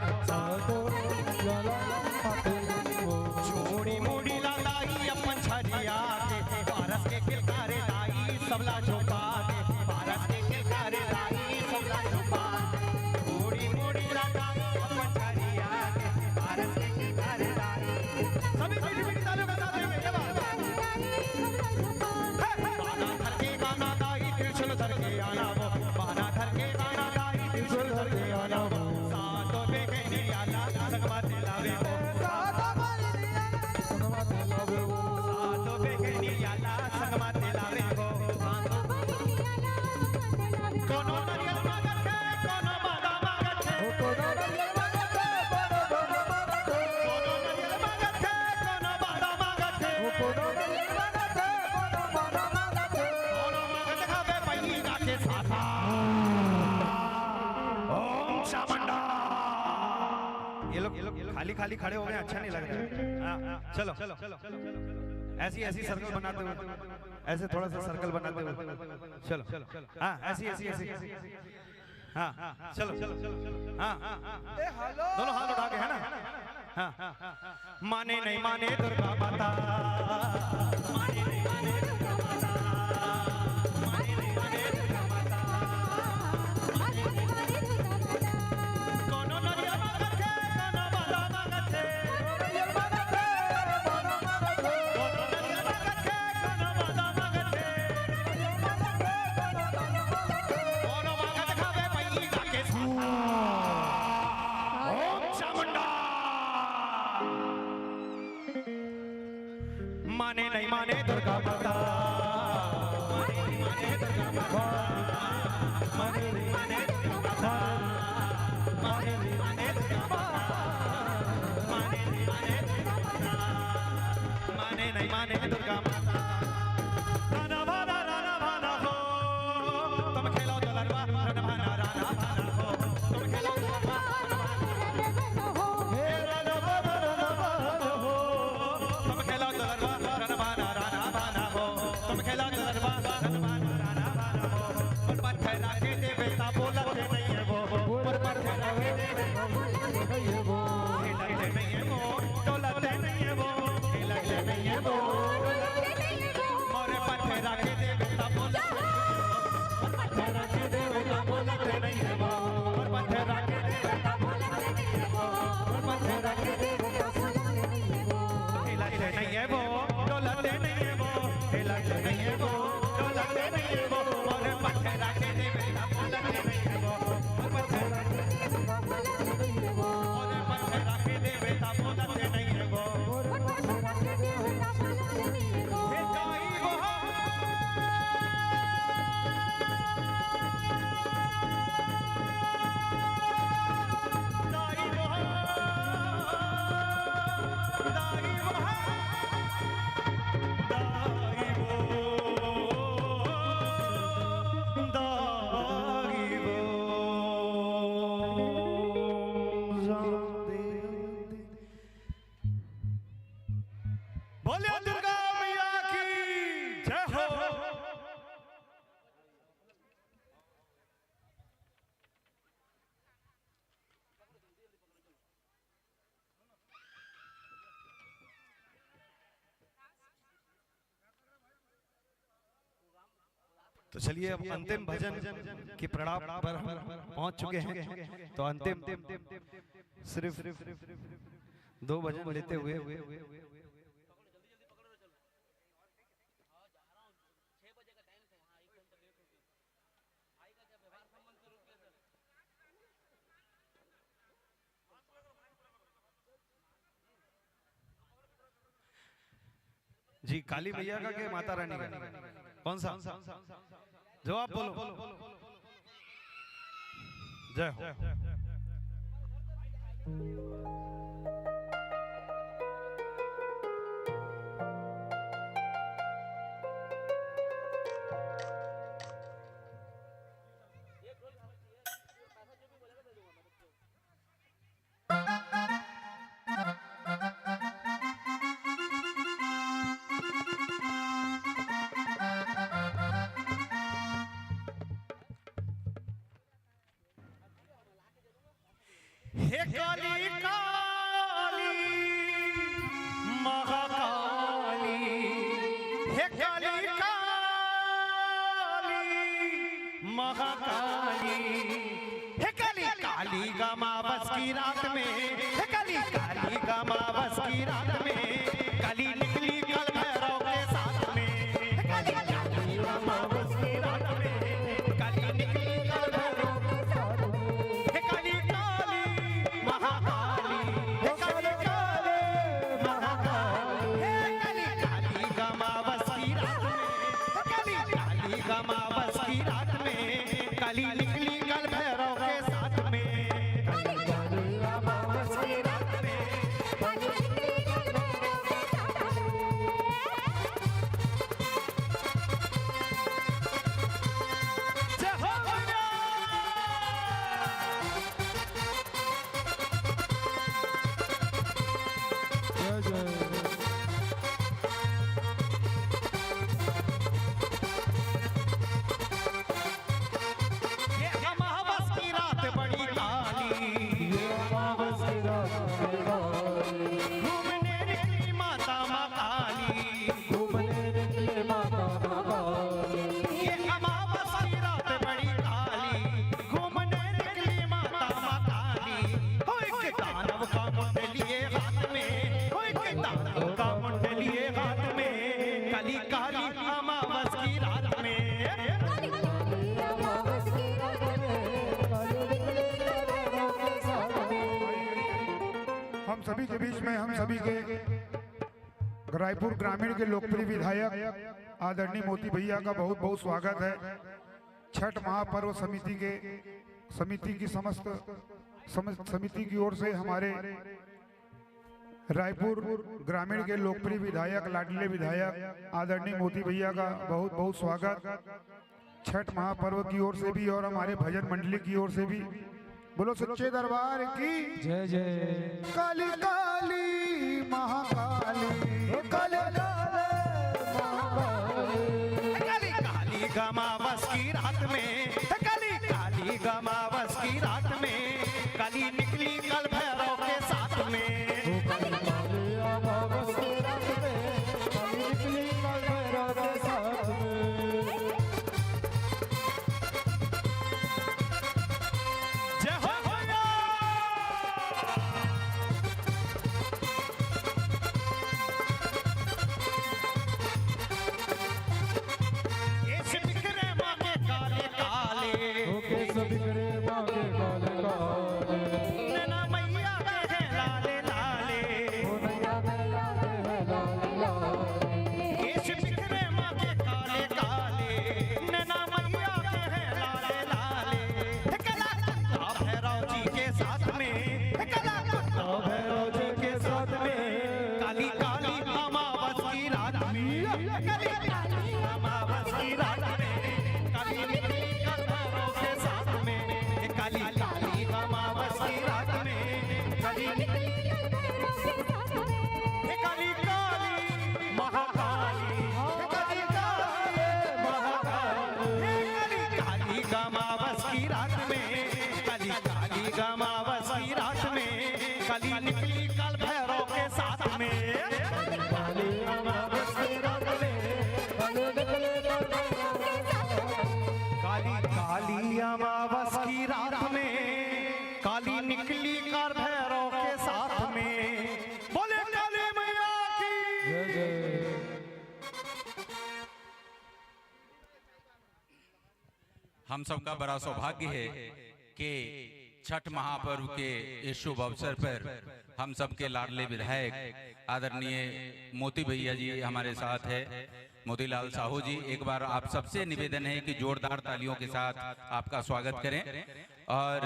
छोड़ी मोड़ी ला दाई अपन छरिया के पारस के किलकारे दाई सबला झोपा के पारस के किलकारे दाई सबला झोपा छोड़ी मोड़ी ला दाई अपन छरिया के पारस के किलकारे दाई सभी मीठी तालियों के साथ में ये बात बाना धर के गाना दाई त्रिशूल धर के आना वो बाना धर के गाना दाई त्रिशूल धर के आना वो सातों पे कहने आला संगमा ते लावे हो सातों पे कहने आला संगमा ते लावे हो कोनो नरियल मागत है कोनो बादाम मागत है कोनो नरियल मागत है कोनो बादाम मागत है कोनो मागत खावे पई के साथा ओम शामंडा ये लोग खाली खड़े हो गए अच्छा नहीं लग रहा है चलो ऐसी सर्कल बनाते हुए ऐसे थोड़ा सा सर्कल बनाते हुए चलो हाँ ऐसी हाँ चलो हाँ दोनों हाथ उठा के है ना हाँ माने नहीं माने दुर्गा माता माने नहीं माने दुर्गा माता माने नहीं माने दुर्गा माता माने नहीं माने दुर्गा माता कोनो नरिया मागत है कोनो बादा मागत है कोनो नरिया मागत है कोनो बादा मागत है कोनो मागत खावे पई के साथा ओम चामुंडा माने नहीं माने दुर्गा माता माने नहीं माने दुर्गा माता माने नहीं माने दुर्गा माता माने नहीं माने दुर्गा माता माने नहीं माने दुर्गा माता माने नहीं माने दुर्गा माता राना भाना हो तुम खेलो दलरवा राना भाना हो तुम खेलो दलरवा हे राना भाना हो तुम खेलो दलरवा राना भाना हो तुम खेलो दलरवा राना भाना हो और पत्थर के देवता बोलते नहीं है वो और पत्थर डोलते नहीं है वो, हिलते नहीं है वो, मोरे पत्थरा के देवता बोलते नहीं है वो, और पत्थरा के देवता बोलते नहीं है वो, और पत्थरा के देवता हिलते नहीं है वो, डोलते नहीं है वो, हिलते नहीं है वो, डोलते नहीं है वो, मोरे पत्थरा के देवता बोलते नहीं है वो, और पत्थरा के देवता बोलते नहीं है वो, मोरे पत्थरा के देवता बोलते नहीं है वो, हे गाई वो बोले दुर्गा मैया की जय हो। तो चलिए अब अंतिम भजन की प्रणाम पर हम पहुंच चुके हैं। तो अंतिम सिर्फ 2 भजन लेते हुए जी काली मैया का के माता रानी का कौन सा जवाब बोलो। जय हो। हे काली काली महाकाली, हे काली काली महाकाली, हे काली काली गमावस की रात में, हे काली काली गमावस की रात में, काली निकली कल भैरव के साथ में, हे काली काली गमावस की रात में, काली निकली कल भैरव के साथ में, हे काली काली महाकाली, हे काली काली महाकाली, हे काली काली गमावस की रात में, हे काली काली गमावस की रात में, काली निकली कल भैरव के साथ में, काली काली गमावस की रात में, काली निकली कल भैरव के साथ में। जय हो मैया। ये अमावस की रात बड़ी काली, घूमने निकली माता माँ काली, ये अमावस की रात बड़ी काली, घूमने निकली माता माँ काली, हो एक दानव का मुंड लिए हाथ में, हो एक दानव का मुंड लिए हाथ में, काली काली अमावस की रात में। हम सभी के बीच में हम सभी के रायपुर ग्रामीण के लोकप्रिय विधायक आदरणीय मोती भैया का बहुत बहुत स्वागत है। छठ महापर्व समिति की समस्त समिति की ओर से हमारे रायपुर ग्रामीण के लोकप्रिय विधायक लाडले विधायक आदरणीय मोती भैया का बहुत बहुत स्वागत छठ महापर्व की ओर से भी और हमारे भजन मंडली की ओर से भी। बोलो सच्चे दरबार की जय जय। काली काली महाकाली, काली काली काली गमावस की रात में, काली काली गमावस की रात में, काली निकली कल भैरव के साथ में काली अमावस की रात में काली निकली काल भैरव के साथ में। जय हो भैया। केस बिखरे माँ के काले काले ओके सभी करे मांगे काले काले नैना मैया के हैं लाले लाले ओ नैया में लाले है लाले लाले केस बिखरे माँ के काले काले नैना मैया के हैं लाले लाले कला भैरव जी के साथ में कला भैरव जी के साथ में काली काली अमावस की रात में काली काली अमावस की रात में काली निकली कल भैरव के साथ में काली काली अमावस की रात में काली निकली काली काली महाकाली काली काली महाकाली काली काली अमावस की रात में काली काली अमावस की रात में काली निकली कल भैरव के साथ में काली अमावस की रात में काले निकले काल भैरव के साथ में। काली काली अमावस की रात में काली निकली कर भैरव के साथ में बोले काली मैया की जय जय। हम सबका बड़ा सौभाग्य है कि छठ महापर्व के इस शुभ अवसर पर हम सबके लाडले विधायक आदरणीय मोती भैया जी हमारे साथ है, मोतीलाल साहू जी। एक बार आप सबसे निवेदन है कि जोरदार तालियों के साथ आपका स्वागत करें। और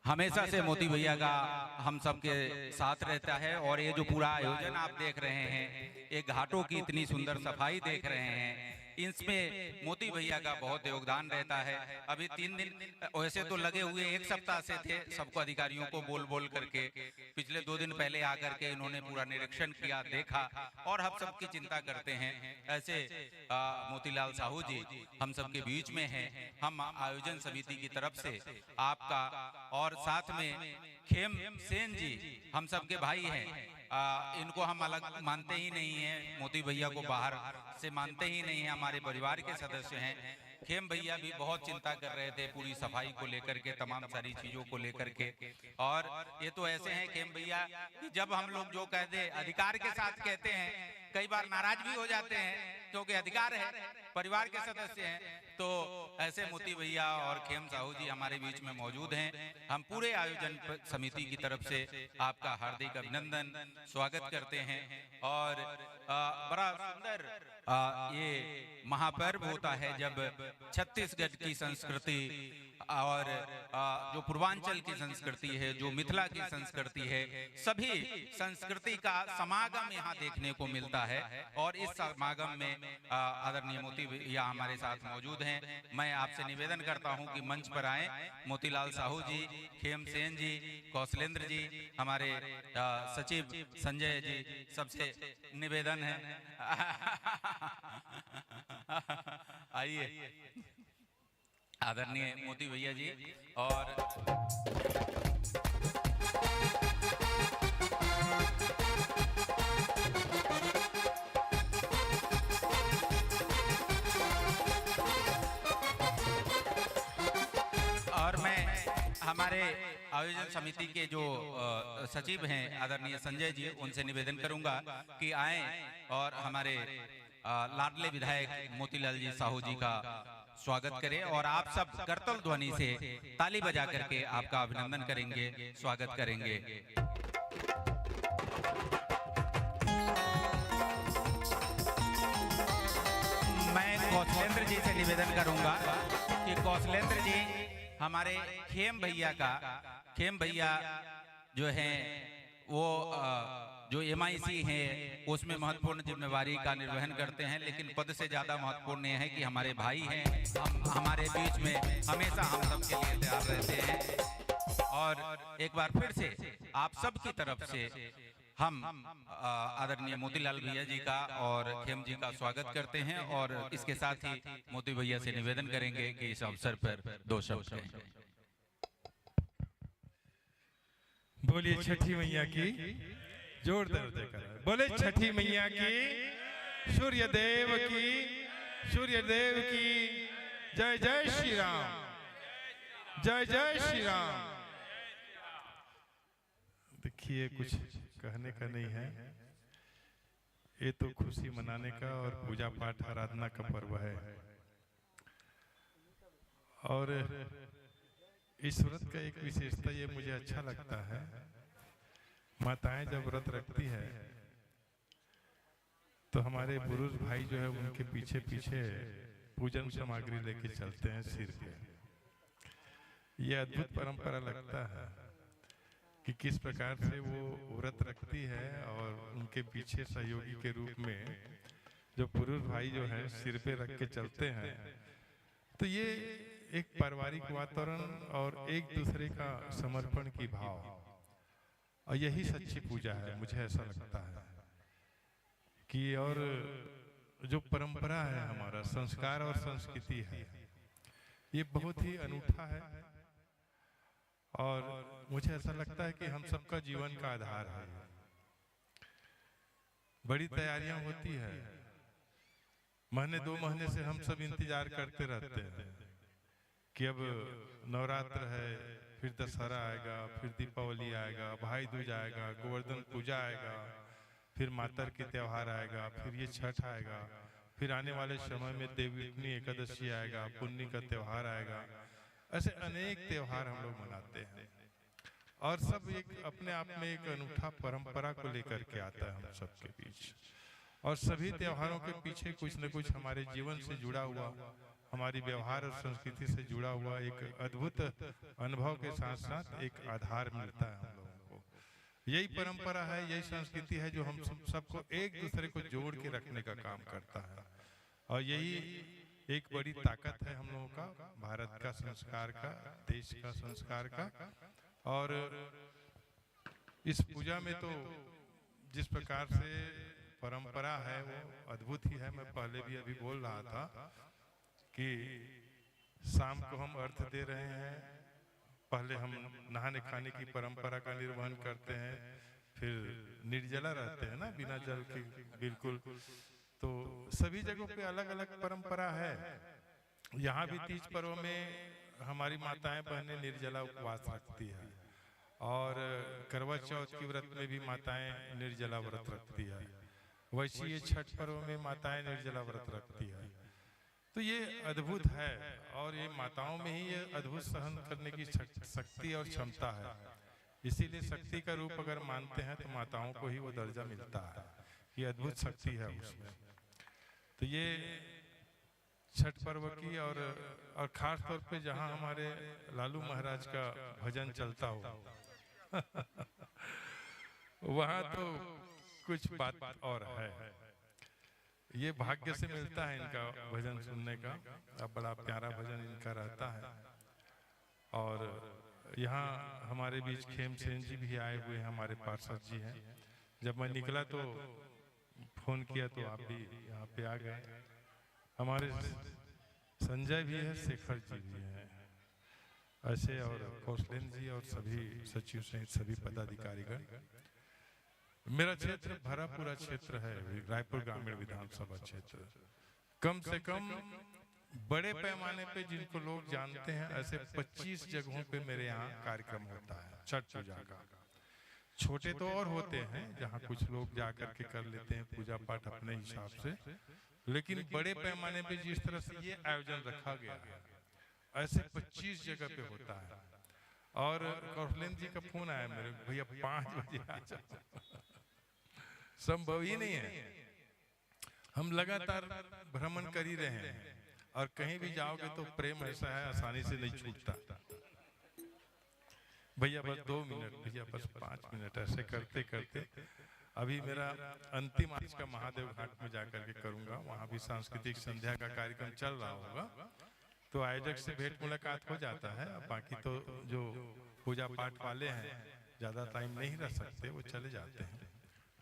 हमेशा से मोती भैया का हम सबके साथ रहता है। और ये जो पूरा आयोजन आप देख रहे हैं, ये घाटों की इतनी सुंदर सफाई देख रहे हैं, इसमें मोती भैया का बहुत योगदान रहता है। अभी 3 दिन वैसे तो लगे हुए 1 सप्ताह से थे, सबको अधिकारियों को बोल बोल करके। पिछले 2 दिन पहले आकर के इन्होंने पूरा निरीक्षण किया, देखा और हम सबकी चिंता करते हैं। ऐसे मोतीलाल साहू जी हम सबके बीच में हैं। हम आयोजन समिति की तरफ से आपका और साथ में खेम सेन जी हम सबके भाई हैं। इनको हम अलग मानते ही नहीं हैं, मोती भैया को बाहर से मानते ही नहीं हैं, हमारे परिवार के सदस्य हैं। खेम भैया भी बहुत चिंता कर रहे थे पूरी सफाई को लेकर के, तमाम सारी चीजों को लेकर के। और ये तो ऐसे हैं खेम भैया कि जब हम लोग जो कहते अधिकार के साथ कहते हैं, कई बार नाराज भी हो जाते हैं क्योंकि अधिकार है, परिवार के सदस्य हैं। तो ऐसे मोती भैया और खेम साहू जी हमारे बीच में मौजूद हैं। हम पूरे आयोजन समिति की तरफ से आपका हार्दिक अभिनंदन स्वागत करते हैं। और बड़ा सुंदर ये महापर्व होता है जब छत्तीसगढ़ की संस्कृति और जो पूर्वांचल की संस्कृति है, जो मिथिला की संस्कृति है, सभी संस्कृति का समागम यहाँ देखने को मिलता है। और इस समागम में आदरणीय मोती भैया हमारे साथ मौजूद हैं। मैं आपसे निवेदन करता हूँ कि मंच पर आए मोतीलाल साहू जी, खेम सेन जी, कौशलेंद्र जी, हमारे सचिव संजय जी, सबसे निवेदन है आइए आदरणीय मोती भैया जी। और मैं हमारे आयोजन समिति के जो सचिव हैं आदरणीय संजय जी, उनसे निवेदन करूंगा कि आए और हमारे लाडले विधायक मोतीलाल जी साहू जी का स्वागत करें। और आप सब करतल ध्वनि से ताली बजा करके आपका अभिनंदन करेंगे, स्वागत करेंगे। मैं कौशलेंद्र जी से निवेदन करूंगा कि कौशलेंद्र जी हमारे खेम भैया जो हैं वो जो MIC है उसमें महत्वपूर्ण जिम्मेवारी का निर्वहन करते हैं। लेकिन पद से ज्यादा महत्वपूर्ण यह है कि हमारे भाई हैं, हमारे बीच में हमेशा हम सब के लिए तैयार रहते हैं। और एक बार फिर से आप सब की तरफ से हम आदरणीय मोतीलाल भैया जी का और खेम जी का स्वागत करते हैं। और इसके साथ ही मोती भैया से निवेदन करेंगे कि इस अवसर पर 2 शब्द कहें। बोलिए छठी मैया की जोरदार जयकार। बोले छठी मैया की, सूर्य देव की, सूर्य देव की जय। जय श्री राम, जय जय श्री राम। देखिए कुछ कहने का नहीं है, ये तो खुशी मनाने का और पूजा पाठ आराधना का पर्व है। और इस व्रत का एक विशेषता ये मुझे अच्छा लगता है, माताएं जब व्रत रखती है तो हमारे पुरुष भाई जो है उनके पीछे पीछे पूजन सामग्री लेके चलते हैं सिर पे। ये अद्भुत परंपरा लगता है कि किस प्रकार से वो व्रत रखती है और उनके पीछे सहयोगी के रूप में जो पुरुष भाई जो है सिर पे रख के चलते हैं। तो ये एक पारिवारिक वातावरण और एक दूसरे का समर्पण की भाव, और यही सच्ची पूजा है, मुझे ऐसा लगता है कि और जो परंपरा है हमारा संस्कार और संस्कृति है ये बहुत ही अनूठा है। और मुझे ऐसा लगता है कि हम सबका जीवन का आधार है। बड़ी तैयारियां होती है, महीने 2 महीने से हम सब इंतजार करते रहते हैं कि अब नवरात्र है, फिर दशहरा आएगा, फिर दीपावली आएगा, भाई दूज आएगा, गोवर्धन पूजा आएगा, फिर मातर के त्योहार आएगा, फिर ये छठ आएगा, फिर आने वाले समय में देवयुग्नी एकादशी आएगा, पुन्नी का त्योहार आएगा। ऐसे अनेक त्योहार हम लोग मनाते हैं और सब एक अपने आप में एक अनूठा परंपरा को लेकर के आता है हम सबके बीच। और सभी त्योहारों के पीछे कुछ न कुछ हमारे जीवन से जुड़ा हुआ, हमारी व्यवहार और संस्कृति से जुड़ा हुआ एक अद्भुत अनुभव के साथ साथ एक आधार मिलता है हम लोगों को। यही परंपरा है, यही संस्कृति है जो हम सबको एक दूसरे को जोड़ के रखने का काम करता है। और यही एक बड़ी ताकत है हम लोगों का, भारत का संस्कार का, देश का संस्कार का। और इस पूजा में तो जिस प्रकार से परंपरा है वो अद्भुत ही है। मैं पहले भी अभी बोल रहा था कि शाम को हम अर्घ दे रहे हैं, पहले हम नहाने खाने की परंपरा का निर्वहन करते हैं, फिर निर्जला रहते हैं ना, बिना जल के बिल्कुल। तो सभी जगहों पे अलग अलग परंपरा है। यहाँ भी तीज पर्व में हमारी माताएं बहनें निर्जला उपवास रखती है, और करवा चौथ की व्रत में भी माताएं निर्जला व्रत रखती है। वैसे ये छठ पर्व में माताएं निर्जला व्रत रखती है। तो ये अद्भुत है, और ये माताओं में ही ये अद्भुत सहन करने की शक्ति और क्षमता है। इसीलिए शक्ति का रूप अगर मानते हैं तो माताओं को ही वो दर्जा मिलता है, ये अद्भुत शक्ति है उसमें। तो ये छठ पर्व की और खास तौर पे जहाँ हमारे लालू महाराज का भजन चलता हो वहाँ तो कुछ बात और है। ये भाग्य से मिलता है इनका भजन सुनने का, अब बड़ा प्यारा भजन इनका रहता है। और यहाँ हमारे बीच खेमसेन जी भी आए हुए हैं, हमारे पार्षद जी हैं। जब मैं निकला तो फोन किया तो आप भी यहाँ पे आ गए। हमारे संजय भी है, शेखर जी भी हैं ऐसे, और कौशलेन जी और सभी सचिव सहित सभी पदाधिकारीगण। मेरा क्षेत्र भरा पूरा क्षेत्र है, रायपुर ग्रामीण विधानसभा क्षेत्र। कम से कम बड़े पैमाने पे जिनको लोग जानते हैं ऐसे 25 जगहों पे मेरे यहाँ कार्यक्रम होता है छठ पूजा का। छोटे तो और होते हैं जहाँ कुछ लोग जाकर के कर लेते हैं पूजा पाठ अपने हिसाब से, लेकिन बड़े पैमाने पे जिस तरह से ये आयोजन रखा गया है ऐसे 25 जगह पे होता है। और कौशलेन जी का फोन आया मेरे, भैया 5 बजे आ जाओ। संभव ही नहीं है। हम लगातार भ्रमण कर ही रहे हैं, और कहीं भी जाओगे तो प्रेम ऐसा है आसानी से नहीं छूटता। भैया बस 2 मिनट, भैया बस 5 मिनट, ऐसे करते करते अभी मेरा अंतिम आज का महादेव घाट में जाकर के करूंगा। वहाँ भी सांस्कृतिक संध्या का कार्यक्रम चल रहा होगा, तो आयोजक से भेंट मुलाकात हो जाता है। बाकी तो जो पूजा पाठ वाले हैं ज्यादा टाइम नहीं रह सकते, वो चले जाते हैं।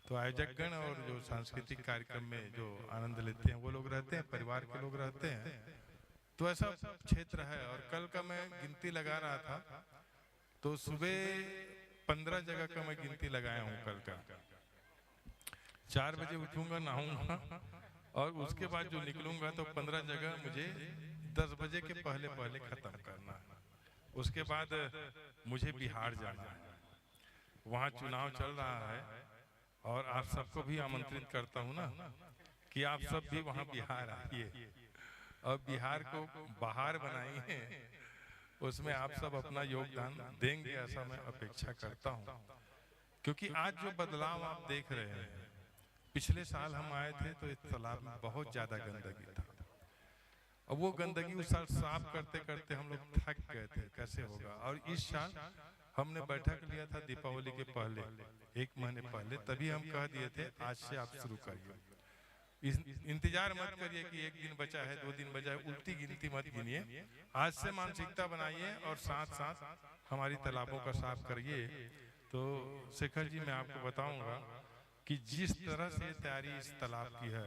तो आयोजकगण और जो सांस्कृतिक कार्यक्रम में जो आनंद लेते हैं वो लोग रहते हैं, परिवार के लोग रहते हैं। तो ऐसा क्षेत्र है। और कल का मैं गिनती लगा रहा था तो सुबह 15 जगह का मैं गिनती लगाया हूँ कल का। 4 बजे उठूंगा, नहाऊंगा और उसके बाद जो निकलूंगा तो 15 जगह मुझे 10 बजे के पहले पहले खत्म करना है। उसके बाद मुझे बिहार जाना है, वहाँ चुनाव चल रहा है और आप सबको भी आमंत्रित करता हूँ ना कि आप सब भी वहाँ बिहार आइए और बिहार को बाहर बनाइए, उसमें आप सब अपना योगदान देंगे ऐसा मैं अपेक्षा करता हूँ। क्योंकि आज जो बदलाव आप देख रहे हैं, पिछले साल हम आए थे तो इस तालाब में बहुत ज्यादा गंदगी था, और वो गंदगी उस साल साफ करते करते हम लोग थक गए थे कैसे होगा। और इस साल हमने बैठक लिया था दीपावली के पहले 1 महीने पहले, तभी हम कह दिए थे आज से आप शुरू करिए। इंतजार मत करिए कि 1 दिन बचा है 2 दिन बचा है, उल्टी गिनती मत गिनिए। आज से मानसिकता बनाइए और साथ साथ हमारी तालाबों का साफ करिए। तो शेखर जी, मैं आपको बताऊंगा कि जिस तरह से तैयारी इस तालाब की है,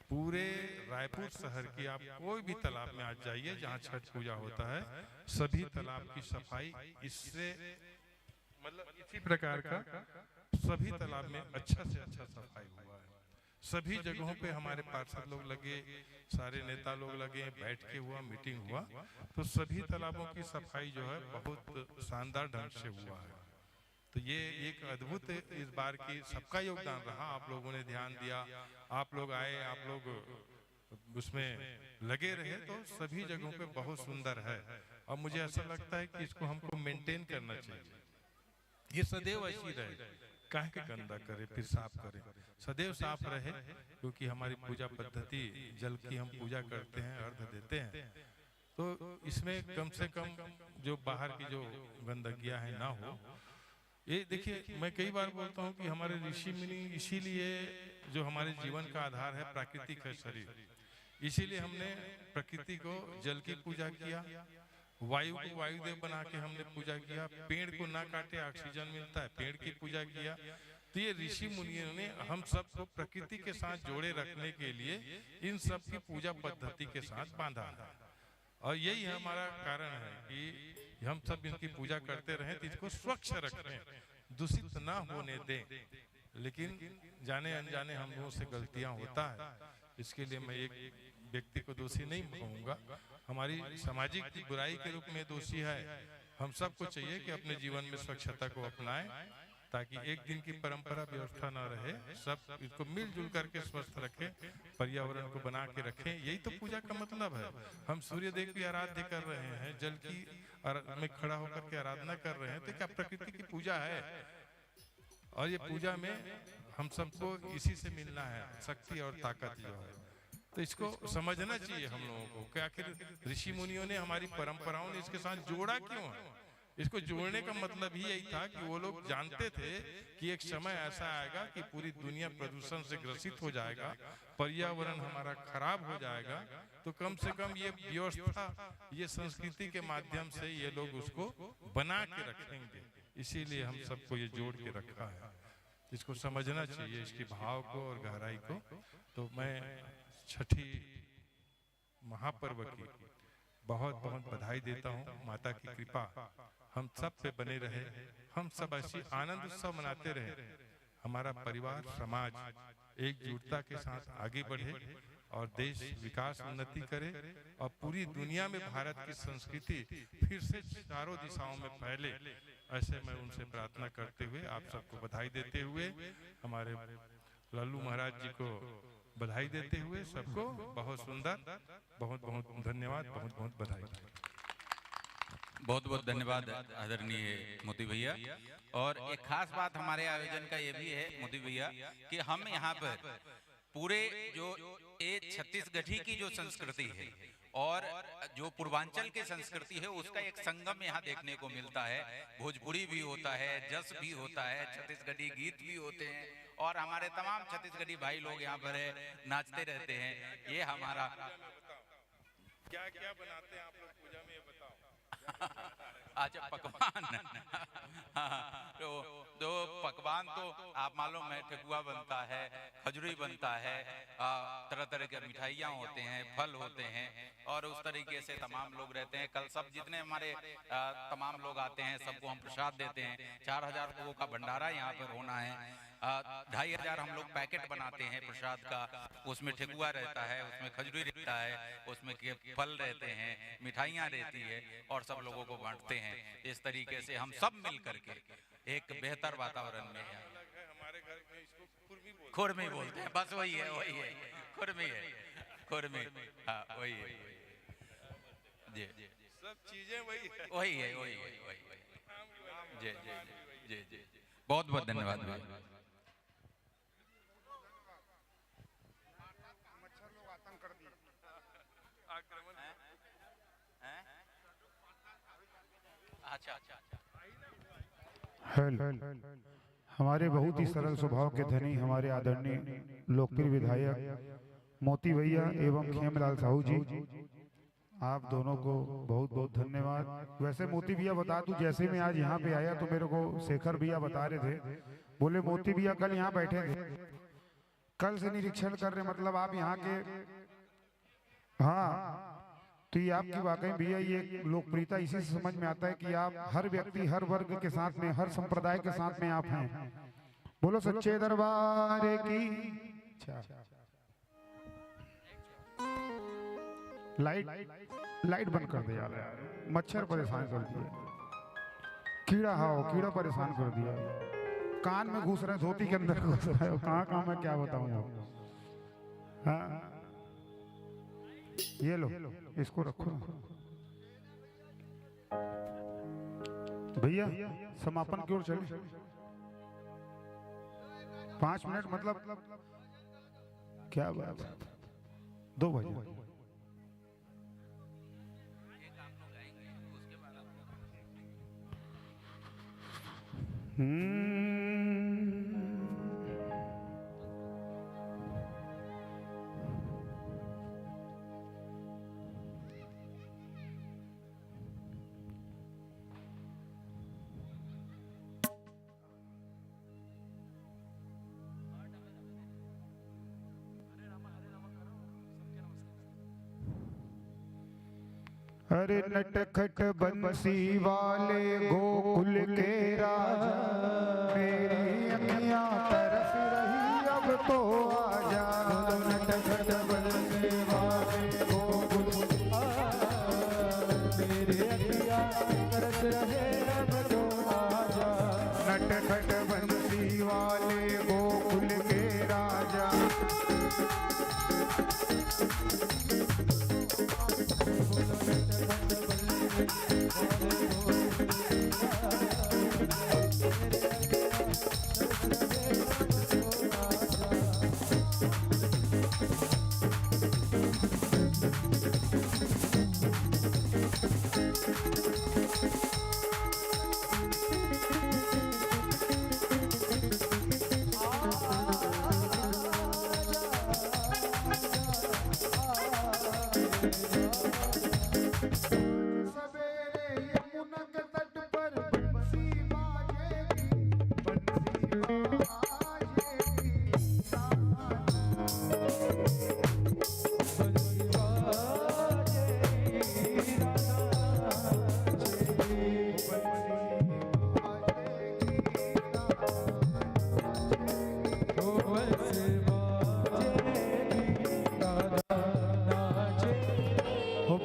पूरे रायपुर शहर की आप कोई भी तालाब में आज जाइए जहाँ छठ पूजा होता है, सभी तालाब की सफाई इससे मतलब इसी प्रकार का सभी तालाब में अच्छा से अच्छा सफाई हुआ है। सभी जगहों पे हमारे पार्षद लोग लगे, सारे नेता लोग लगे, बैठ के हुआ, मीटिंग हुआ, तो सभी तालाबों की सफाई जो है बहुत शानदार ढंग से हुआ है। तो ये एक अद्भुत इस बार की सबका योगदान रहा। आप लोगों ने ध्यान दिया, आप लोग आए, आप लोग उसमें लगे रहे, तो सभी जगहों पे बहुत सुंदर है। और मुझे ऐसा लगता है कि इसको हमको मेंटेन करना चाहिए, ये सदैव ऐसी रहे, काहे के गंदा करे फिर साफ करे, सदैव साफ रहे। क्योंकि हमारी पूजा पद्धति जल की हम पूजा करते हैं, अर्घ देते हैं, तो इसमें कम से कम जो बाहर की जो गंदगियां है ना हो। ये देखिए, मैं कई बार बोलता हूँ कि हमारे ऋषि मुनि इसीलिए जो हमारे जीवन का आधार है प्राकृतिक है शरीर, इसीलिए हमने प्रकृति को जल की पूजा किया, वायु को वायुदेव बना के हमने पूजा किया, पेड़ को ना काटे ऑक्सीजन मिलता है, पेड़ की पूजा किया। तो ये ऋषि मुनियों ने हम सबको प्रकृति के साथ जोड़े रखने के लिए इन सब की पूजा पद्धति के साथ बांधा है। और यही हमारा कारण है कि हम सब इनकी पूजा करते रहें, तो इसको स्वच्छ रखें, दूषित ना होने दें। लेकिन जाने अनजाने हम लोगों से गलतियां होता है, इसके लिए मैं एक व्यक्ति को दोषी नहीं कहूँगा, हमारी सामाजिक बुराई के रूप में दोषी है। हम सबको चाहिए कि अपने जीवन में स्वच्छता को अपनाएं, ताकि एक दिन की परंपरा व्यवस्था न रहे, सब इसको मिलजुल करके स्वस्थ रखें, पर्यावरण को बना के रखें। यही तो पूजा का मतलब है। हम सूर्य देव की आराध्य कर रहे हैं, जल की में खड़ा होकर के आराधना कर रहे हैं, तो क्या प्रकृति की पूजा है। और ये पूजा में हम सबको इसी से मिलना है, शक्ति और ताकत जो है। तो इसको समझना चाहिए हम लोगों को कि आखिर ऋषि मुनियों ने, हमारी परंपराओं ने इसके साथ जोड़ा क्यों है। इसको जोड़ने का मतलब ही यही था कि वो लोग जानते थे कि एक समय ऐसा आएगा कि पूरी दुनिया प्रदूषण से ग्रसित हो जाएगा, पर्यावरण हमारा खराब हो जाएगा, तो कम से कम ये व्यवस्था, ये संस्कृति के माध्यम से ये लोग उसको बना के रखेंगे। इसीलिए हम सबको ये जोड़ के रखा है। इसको समझना चाहिए, इसके भाव को और गहराई को। तो मैं छठी महापर्व की बहुत बहुत बधाई देता हूँ। माता की कृपा हम सब पे बने रहे, हम सब ऐसी आनंद उत्सव मनाते रहे, हमारा परिवार समाज एकजुटता के साथ आगे बढ़े और देश विकास उन्नति करे और पूरी दुनिया में भारत की संस्कृति फिर से चारों दिशाओं में फैले। ऐसे मैं उनसे प्रार्थना करते हुए, आप सबको बधाई देते हुए, हमारे लल्लू महाराज जी को बधाई देते हुए, सबको बहुत सुंदर, बहुत बहुत धन्यवाद, बहुत बहुत बधाई। बहुत बहुत धन्यवाद आदरणीय मोदी भैया। और एक खास बात हमारे आयोजन का ये भी है मोदी भैया कि हम यहाँ पर पूरे जो ये छत्तीसगढ़ी की जो संस्कृति है और जो पूर्वांचल की संस्कृति है, उसका एक संगम यहाँ देखने को मिलता है। भोजपुरी भी होता है, जस भी होता है, छत्तीसगढ़ी गीत भी होते हैं और हमारे तमाम छत्तीसगढ़ी भाई लोग यहाँ पर नाचते रहते हैं। ये हमारा क्या क्या बनाते हैं आप लोग पूजा में, ये बताओ। अच्छा, पकवान। हाँ, तो तो पकवान तो आप मालूम है, ठेकुआ बनता है, खजूरी बनता है, तरह तरह के मिठाइयाँ होते हैं, फल होते हैं, और उस तरीके से तमाम लोग रहते हैं। कल सब जितने हमारे तमाम लोग आते हैं सबको हम प्रसाद देते हैं। 4000 लोगों का भंडारा यहाँ पर होना है। 2500 हम लोग पैकेट बनाते हैं प्रसाद का, उसमें ठेकुआ रहता है, उसमें खजूरी रहता है, उसमें के फल रहते हैं, मिठाइयाँ रहती है, और सब लोगों को बांटते हैं। इस तरीके से हम सब मिल करके एक बेहतर वातावरण में है। हमारे घर में इसको खुरमी बोलते हैं, बस वही है, वही है, खुरमी है, खुरमी, हाँ वही है जी, सब चीजें वही है, वही है, वही है, वही जी जी जी जी। बहुत बहुत धन्यवाद भाई। अच्छा अच्छा अच्छा। हमारे बहुत ही सरल स्वभाव के धनी हमारे आदरणीय लोकप्रिय विधायक मोती भैया एवं खेमलाल साहू जी, आप दोनों को बहुत बहुत धन्यवाद। वैसे मोती भैया बता दूं, जैसे मैं आज यहाँ पे आया तो मेरे को शेखर भैया बता रहे थे, बोले मोती भैया कल यहाँ बैठे थे, कल से निरीक्षण कर रहे, मतलब आप यहाँ के, हाँ तो ये आपकी वाकई भैया ये लोकप्रियता इसी से समझ में आता है कि आप हर व्यक्ति, हर वर्ग के साथ में, हर संप्रदाय के साथ में आप हैं। बोलो सच्चे दरबार की। लाइट बंद कर दे यार, मच्छर परेशान कर दिया, कीड़ा, हाँ कीड़ा परेशान कर दिया, कान में घुस रहे, धोती के अंदर घुस रहे हो, कहाँ मैं क्या बताऊं। हाँ ये लो, इसको रखो भैया, समापन की ओर चले। 5 मिनट मतलब क्या बात है, 2 बजे। अरे नटखट बंसी वाले गोकुल के राजा, मेरी अखियां तरस रही अब तो आजा। नटखट बंसी वाले गोकुल के राजा, मेरी अखियां तरस रहे अब तो आजा। नटखट बंसी वाले गोकुल के राजा,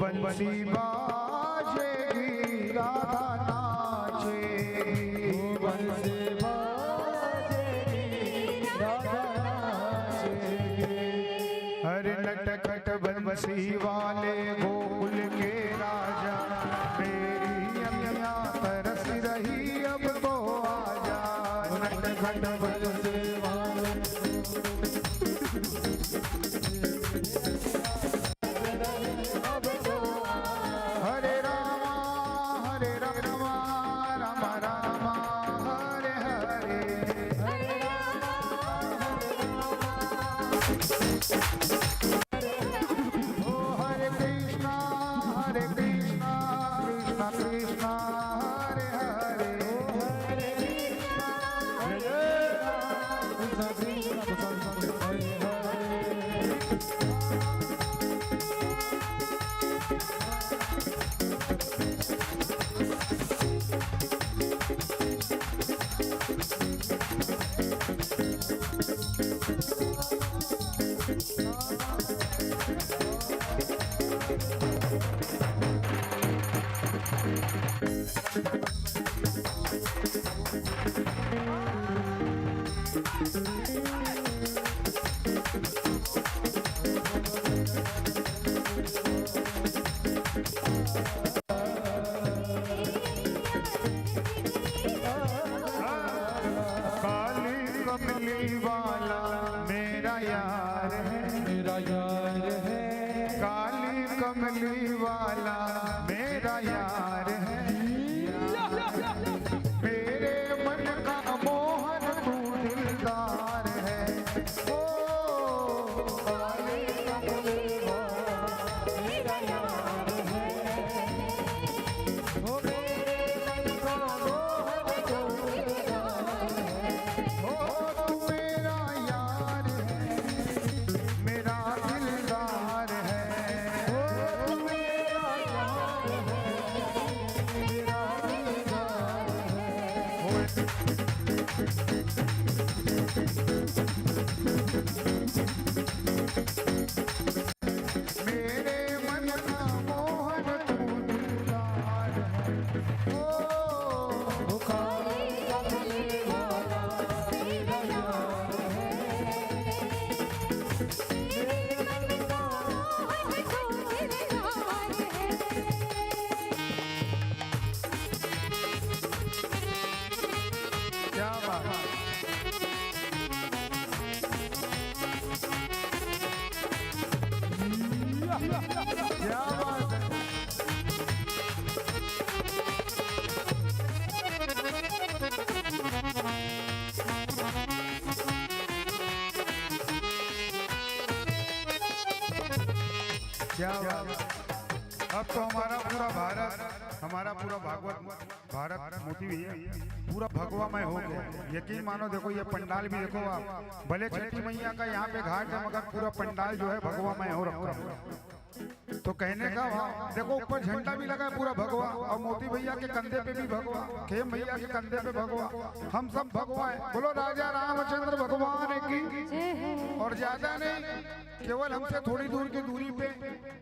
बंसी बाजेगी राधा नाचेगी, बंसी बाजेगी राधा नाचेगी। अरे नटखट बंसी वाले गोकुल के राजा, मेरी अखियां तरस रही अब तो आजा। नटखट बंसी वाले टिकुली वाला मेरा यार है, मेरा यार है, काली कमली वाला मेरा यार है, मेरे मन का मोहन तू दिलदार है। ओ काली कमली वाला मेरा यार है, ओ मेरे मन का मोहन तू दिलदार है। ओ तू मेरा यार है, मेरा दिलदार है। ओ तू मेरा यार है, मेरा दिलदार है। मेरे मन का मोहन तू दिलदार है। ओ काली कमली वाला मेरा यार है, मेरे मन का मोहन तू दिलदार है। क्या बात है। क्या बात है। क्या बात है। अब तो हमारा पूरा भारत, हमारा पूरा भागवत भारत मोती भैया पूरा भगवामय हो गया। यकीन मानो, देखो ये पंडाल भी देखो आप, भले छठी मैया का यहाँ पे घाट है मगर पूरा पंडाल जो है भगवामय हो रखा है। तो कहने का भाव देखो, ऊपर झंडा भी लगा है पूरा भगवा, और मोती भैया के कंधे पे भी भगवा, खेम भैया के कंधे पे भगवा, हम सब भगवा है। बोलो राजा रामचंद्र भगवान की। और ज्यादा नहीं, केवल हमसे थोड़ी दूर की दूरी पे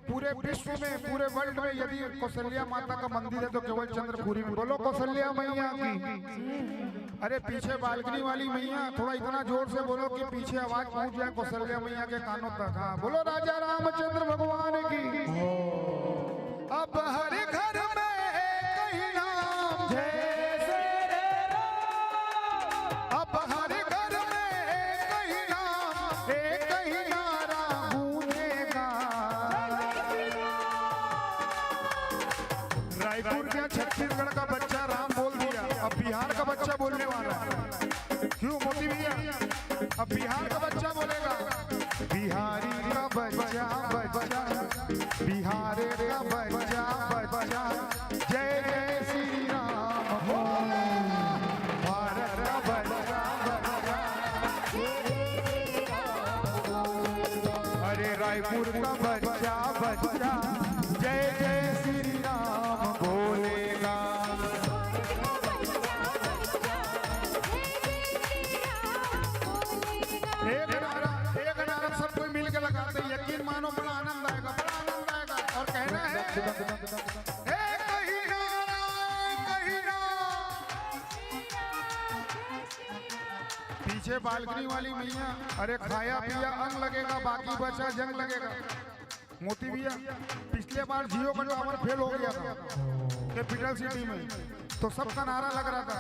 पूरे विश्व में, पूरे वर्ल्ड में यदि कौशल्या माता का मंदिर है तो केवल चंद्रपुरी में। बोलो कौशल्या मैया की। अरे पीछे बालकनी वाली मैया थोड़ा इतना जोर से बोलो कि पीछे आवाज पहुंच जाए कौशल्या मैया के कानों तक। हाँ बोलो राजा रामचंद्र भगवान की। अब हर घर में कहीं नाम जय श्री राम, अब हर घर में कहीं नाम एक ही नारा गूंजेगा। रायपुर के छत्तीसगढ़ का बच्चा राम बोल दिया, अब बिहार का बच्चा बोलने वाला है। क्यों मोती भैया? अब बिहार का बच्चा बोलेगा। बिहारी का बच्चा बच्चा, बिहार का बच्चा बच्चा, जय जय श्री राम बोल। भारत का बच्चा बच्चा, अरे रायपुर का बच्चा बच्चा, जय जय श्री राम बोलेगा। एक नारा सब कोई मिल के लगाते, यकीन मानो बड़ा आनंद आएगा, बड़ा आनंद आएगा। और कहना है कहीं नारा, कहीं नारा। पीछे बालकनी वाली मैया, अरे खाया पिया अंग लगेगा, बाकी बचा जंग लगेगा। मोती भैया पिछले बार जियो का टावर फेल हो गया था कैपिटल सिटी में, तो सबका नारा लग रहा था।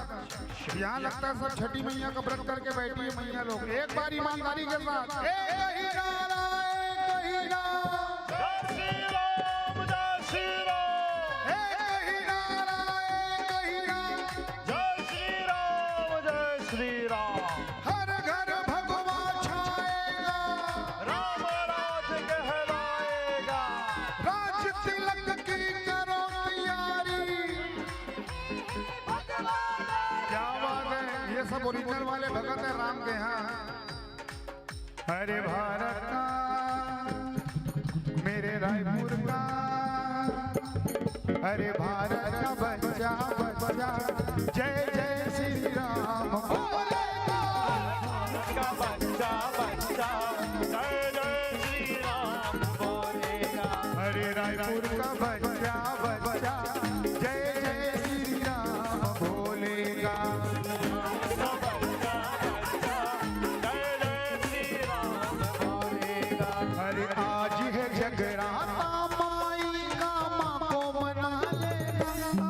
यहाँ लगता है सब छठी मैया का व्रत करके बैठी है मैया लोग। एक बार ईमानदारी के साथ हर घर भगवा छाएगा, राम राज कहलाएगा, राज तिलक की करो तैयारी। क्या बात है, ये सब ओरिजिनल वाले भगत है राम के यहाँ। अरे भारत का, मेरे रायपुर का, अरे भारत का बच्चा बच्चा, जय जय श्री राम बोलेगा। का बच्चा बच्चा, जय जय श्री राम बोलेगा। अरे रायपुर का बच्चा बच्चा, जय जय श्री राम बोलेगा। अरे आज है जगराता माई का, माँ को मना लेना।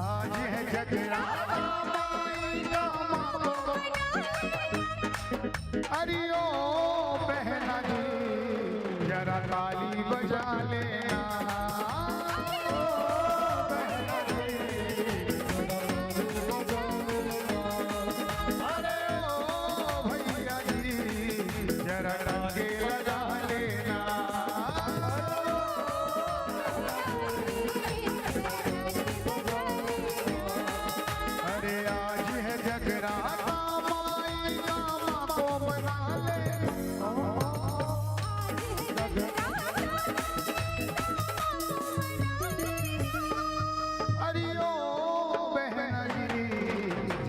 आज है जगराता बजा लेना। अरे ओ भैया जी जरा डंके लगा लेना। अरे आज है जगराता माई कामा को बना ले। अरे ओ बहन जी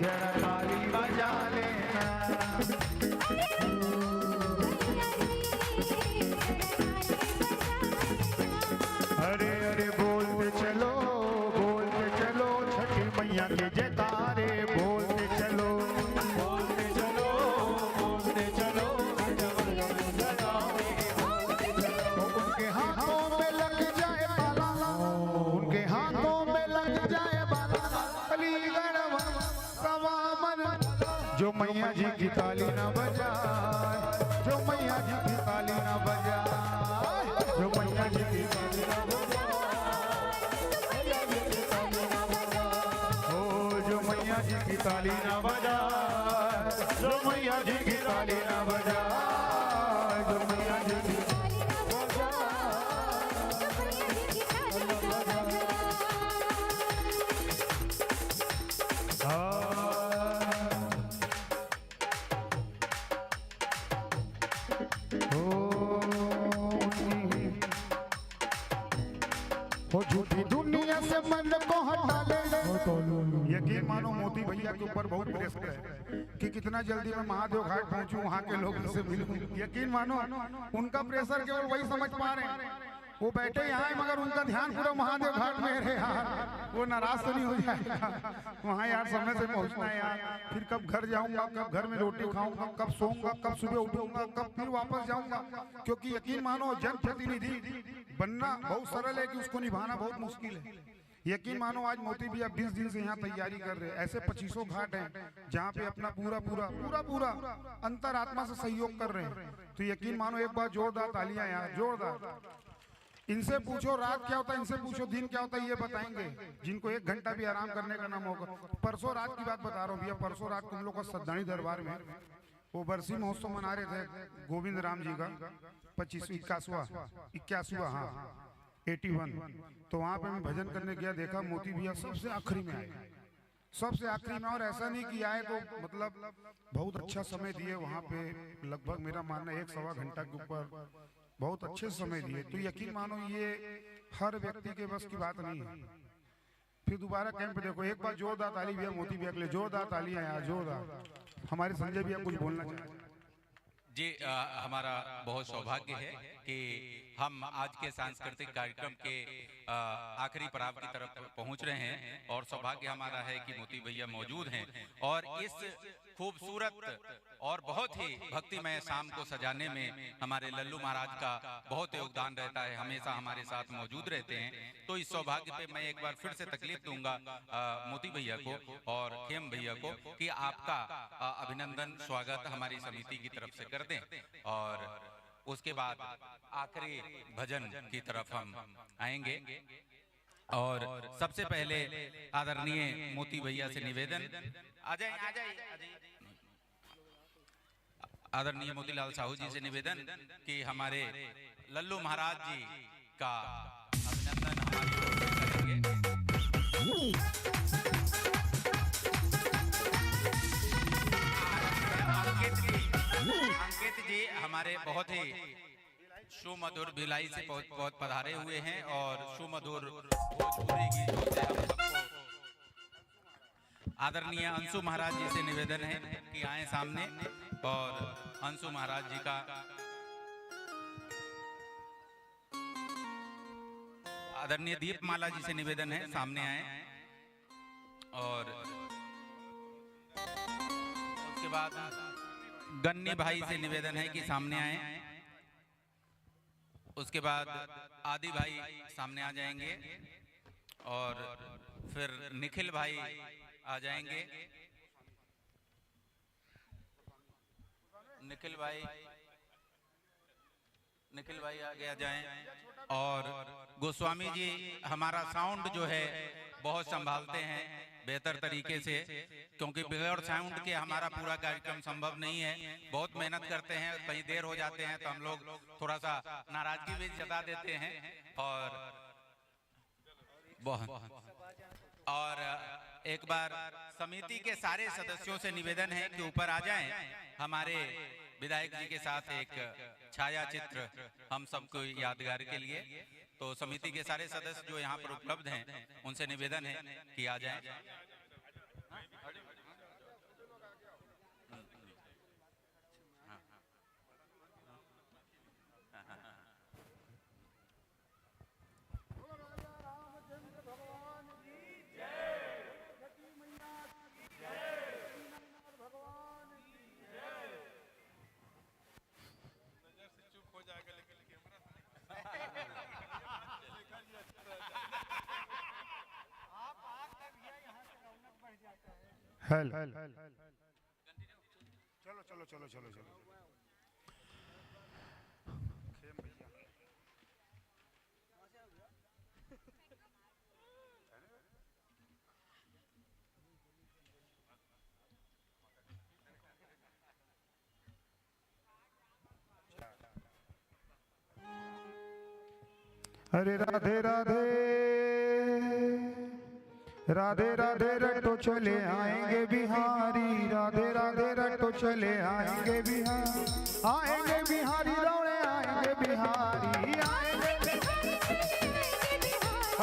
जरा ताली बजा लेना। अरे अरे बोलते चलो छठी मैया के जयकारे बोलते चलो बोलते चलो बोलते चलो। उनके हाथों में लग जाए बाला, उनके हाथों में लग जाए बाला। अलीगढ़ सवामन जो मैया जी की ताली न बजाए, जो मैया जी की ताली न बजाए, जो मैया जी की ताली न जो मैया जी की ताली ना बजा, जो मैया जी की ताली ना बजा, जो मैया जी की बजा। हो झूठी दुनिया से मन को हटा ले। यकीन मानो मोती भैया के ऊपर बहुत प्रेशर है कि कितना जल्दी मैं महादेव घाट पहुंचूं, वहां के लोगों से मिलूं। यकीन मानो उनका प्रेशर केवल वही समझ पा रहे हैं। वो बैठे यहाँ हैं मगर उनका ध्यान पूरा महादेव घाट में है यार। वो नाराज तो नहीं हो जाएगा वहाँ यार, समय से पहुँचना है यार। फिर कब घर जाऊंगा, कब घर में रोटी खाऊंगा, कब सोऊंगा, कब सुबह उठूंगा, कब फिर वापस जाऊंगा। क्योंकि यकीन मानो जनप्रतिनिधि बनना बहुत सरल है कि उसको निभाना बहुत मुश्किल है। यकीन मानो आज मोती भी अब 20 दिन से यहाँ तैयारी कर रहे हैं। ऐसे 2500 घाट हैं जहाँ पे अपना पूरा अंतरात्मा से सहयोग कर रहे हैं। तो यकीन मानो एक बार जोरदार तालियां यार, जोरदार। इनसे पूछो रात क्या होता है, इनसे पूछो दिन क्या होता है, ये बताएंगे जिनको 1 घंटा भी आराम करने का नाम होगा। परसों रात की बात बता रहा हूँ भैया। परसों रात तुम लोग का सद्दानी दरबार में वो बरसी महोत्सव मना रहे थे गोविंद राम जी का 81वां हाँ 81। तो वहाँ पे मैं भजन करने गया, देखा मोती भैया सबसे आखिरी में आए, सबसे आखिरी में। और ऐसा नहीं कि आए तो मतलब बहुत अच्छा समय दिए वहाँ पे। लगभग मेरा मानना 1-1.25 घंटा के ऊपर बहुत अच्छे समय दिए। तो यकीन मानो ये हर व्यक्ति के बस की बात नहीं है। फिर दोबारा कैंप पे देखो, एक बार जोरदार ताली भैया मोती भैया के लिए, जोरदार तालियां यार, जोरदार। हमारे संजय भैया कुछ बोलना चाहते हैं जी। हमारा बहुत सौभाग्य है कि हम आज के सांस्कृतिक कार्यक्रम के आखिरी पड़ाव की तरफ पहुंच रहे हैं। और सौभाग्य हमारा है कि मोती भैया मौजूद हैं और इस खूबसूरत और बहुत ही भक्तिमय शाम को सजाने में हमारे लल्लू महाराज का बहुत योगदान रहता है, हमेशा हमारे साथ मौजूद रहते हैं। तो इस सौभाग्य पे मैं एक बार फिर से तकलीफ दूंगा मोती भैया को और खेम भैया को कि आपका अभिनंदन स्वागत हमारी समिति की तरफ से कर दें। और उसके बाद आखिरी भजन की तरफ हम आएंगे। और सबसे पहले आदरणीय मोती भैया से निवेदन, आ जाइए आदरणीय मोतीलाल साहू जी से निवेदन कि हमारे लल्लू महाराज जी का अभिनंदन हमारी ओर से करेंगे। अंकित जी हमारे बहुत ही सुमधुर भिलाई से बहुत पधारे हुए हैं और सुमधुर भोजपुरी गीतों से हम सबको। आदरणीय अंशु महाराज जी से निवेदन है कि आए सामने और अंशु महाराज जी का आदरणीय दीपमाला जी से निवेदन है सामने आए। और उसके बाद गन्नी भाई से निवेदन है कि सामने आए। उसके बाद आदि भाई सामने आ जाएंगे और फिर निखिल भाई आ जाएंगे। निखिल भाई निखिल भाई आगे आ जाएं। और गोस्वामी जी हमारा साउंड जो है बहुत संभालते हैं बेहतर तरीके से, क्योंकि बगैर साउंड के हमारा पूरा कार्यक्रम संभव नहीं है। बहुत मेहनत करते हैं, कहीं देर हो जाते हैं तो हम लोग थोड़ा सा नाराजगी भी जता देते हैं। और एक बार समिति के सारे सदस्यों से निवेदन है कि ऊपर आ जाएं। हमारे विधायक जी के साथ एक छाया चित्र हम सबको यादगार के लिए, तो समिति के सारे सदस्य जो यहाँ पर उपलब्ध हैं उनसे निवेदन है कि आ जाएं। हेल चलो चलो चलो चलो चलो हरे राधे राधे राधे राधे रटो चले आएंगे बिहारी, राधे राधे रटो चले आएंगे बिहारी, आएंगे बिहारी दौड़े आएंगे बिहारी, आएंगे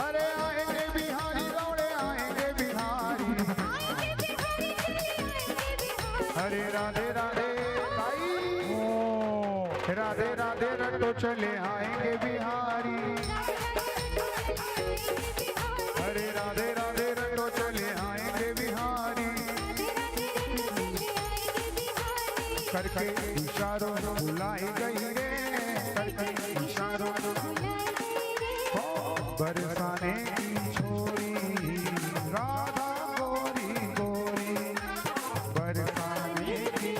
अरे आएंगे बिहारी दौड़े आएंगे बिहारी, हरे राधे राधे ताई राधे राधे रटो चले आएंगे बिहारी, हरे राधे राधे रटो चले आएंगे बिहारी, करके इशारों बुलाई गई रे, करके इशारों बरसाने की छोरी राधा गोरी गोरी, बरसाने की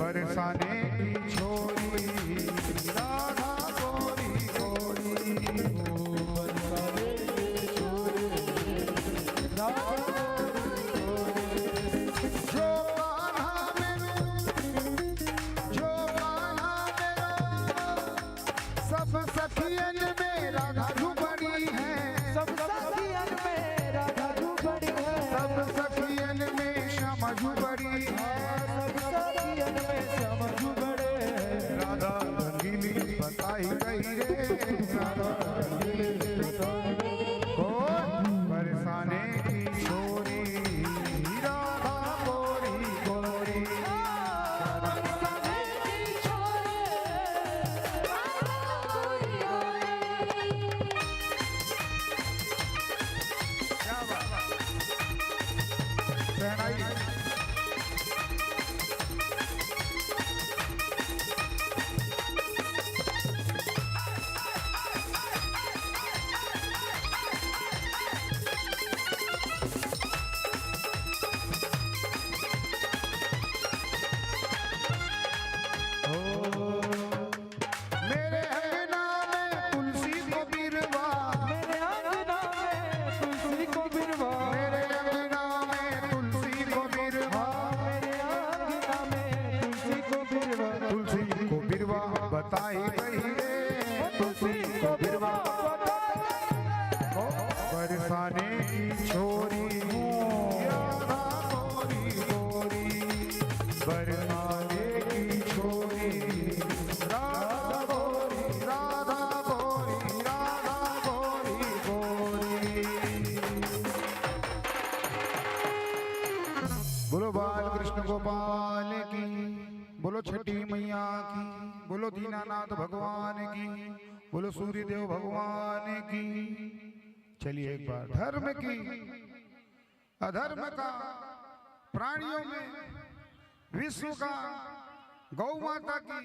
बरसाने की छोरी राधा गोरी गोरी, बरसाने की छोरी राधा गोरी गोरी, जो कान्हा मेरो सब सखियन में राधा बड़ी है, सब सखियन में राधा बड़ी है, सब सखियन में श्यामा बड़ी है, राधा रंगीली बताई गई रे, राधा रंगीली बरसाने की छोरी राधा गोरी गोरी, बरसाने की छोरी राधा गोरी गोरी। क्या बात शहनाई बताई गई रे, तुलसी को बिरवा बोलो दीनानाथ भगवान की, बोलो सूर्यदेव भगवान की। चलिए एक बार धर्म की, अधर्म का, प्राणियों में, विश्व का, गौ माता की,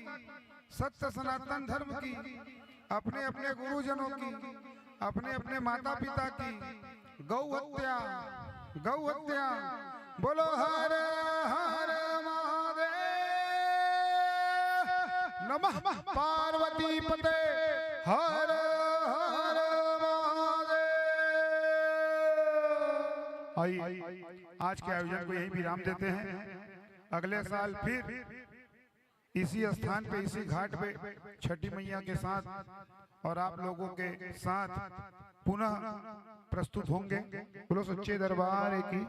सत्य सनातन धर्म की, अपने अपने गुरुजनों की, अपने अपने माता पिता की, गौ हत्या, गौ हत्या। बोलो हर हर महादेव, नमः पार्वती पते, हर हर महादेव। आइए आज के आयोजन को यही विराम देते हैं। अगले साल फिर इसी स्थान पे, इसी घाट पे छठी मैया के साथ और आप लोगों के साथ पुनः प्रस्तुत होंगे। बोलो सच्चे दरबार की।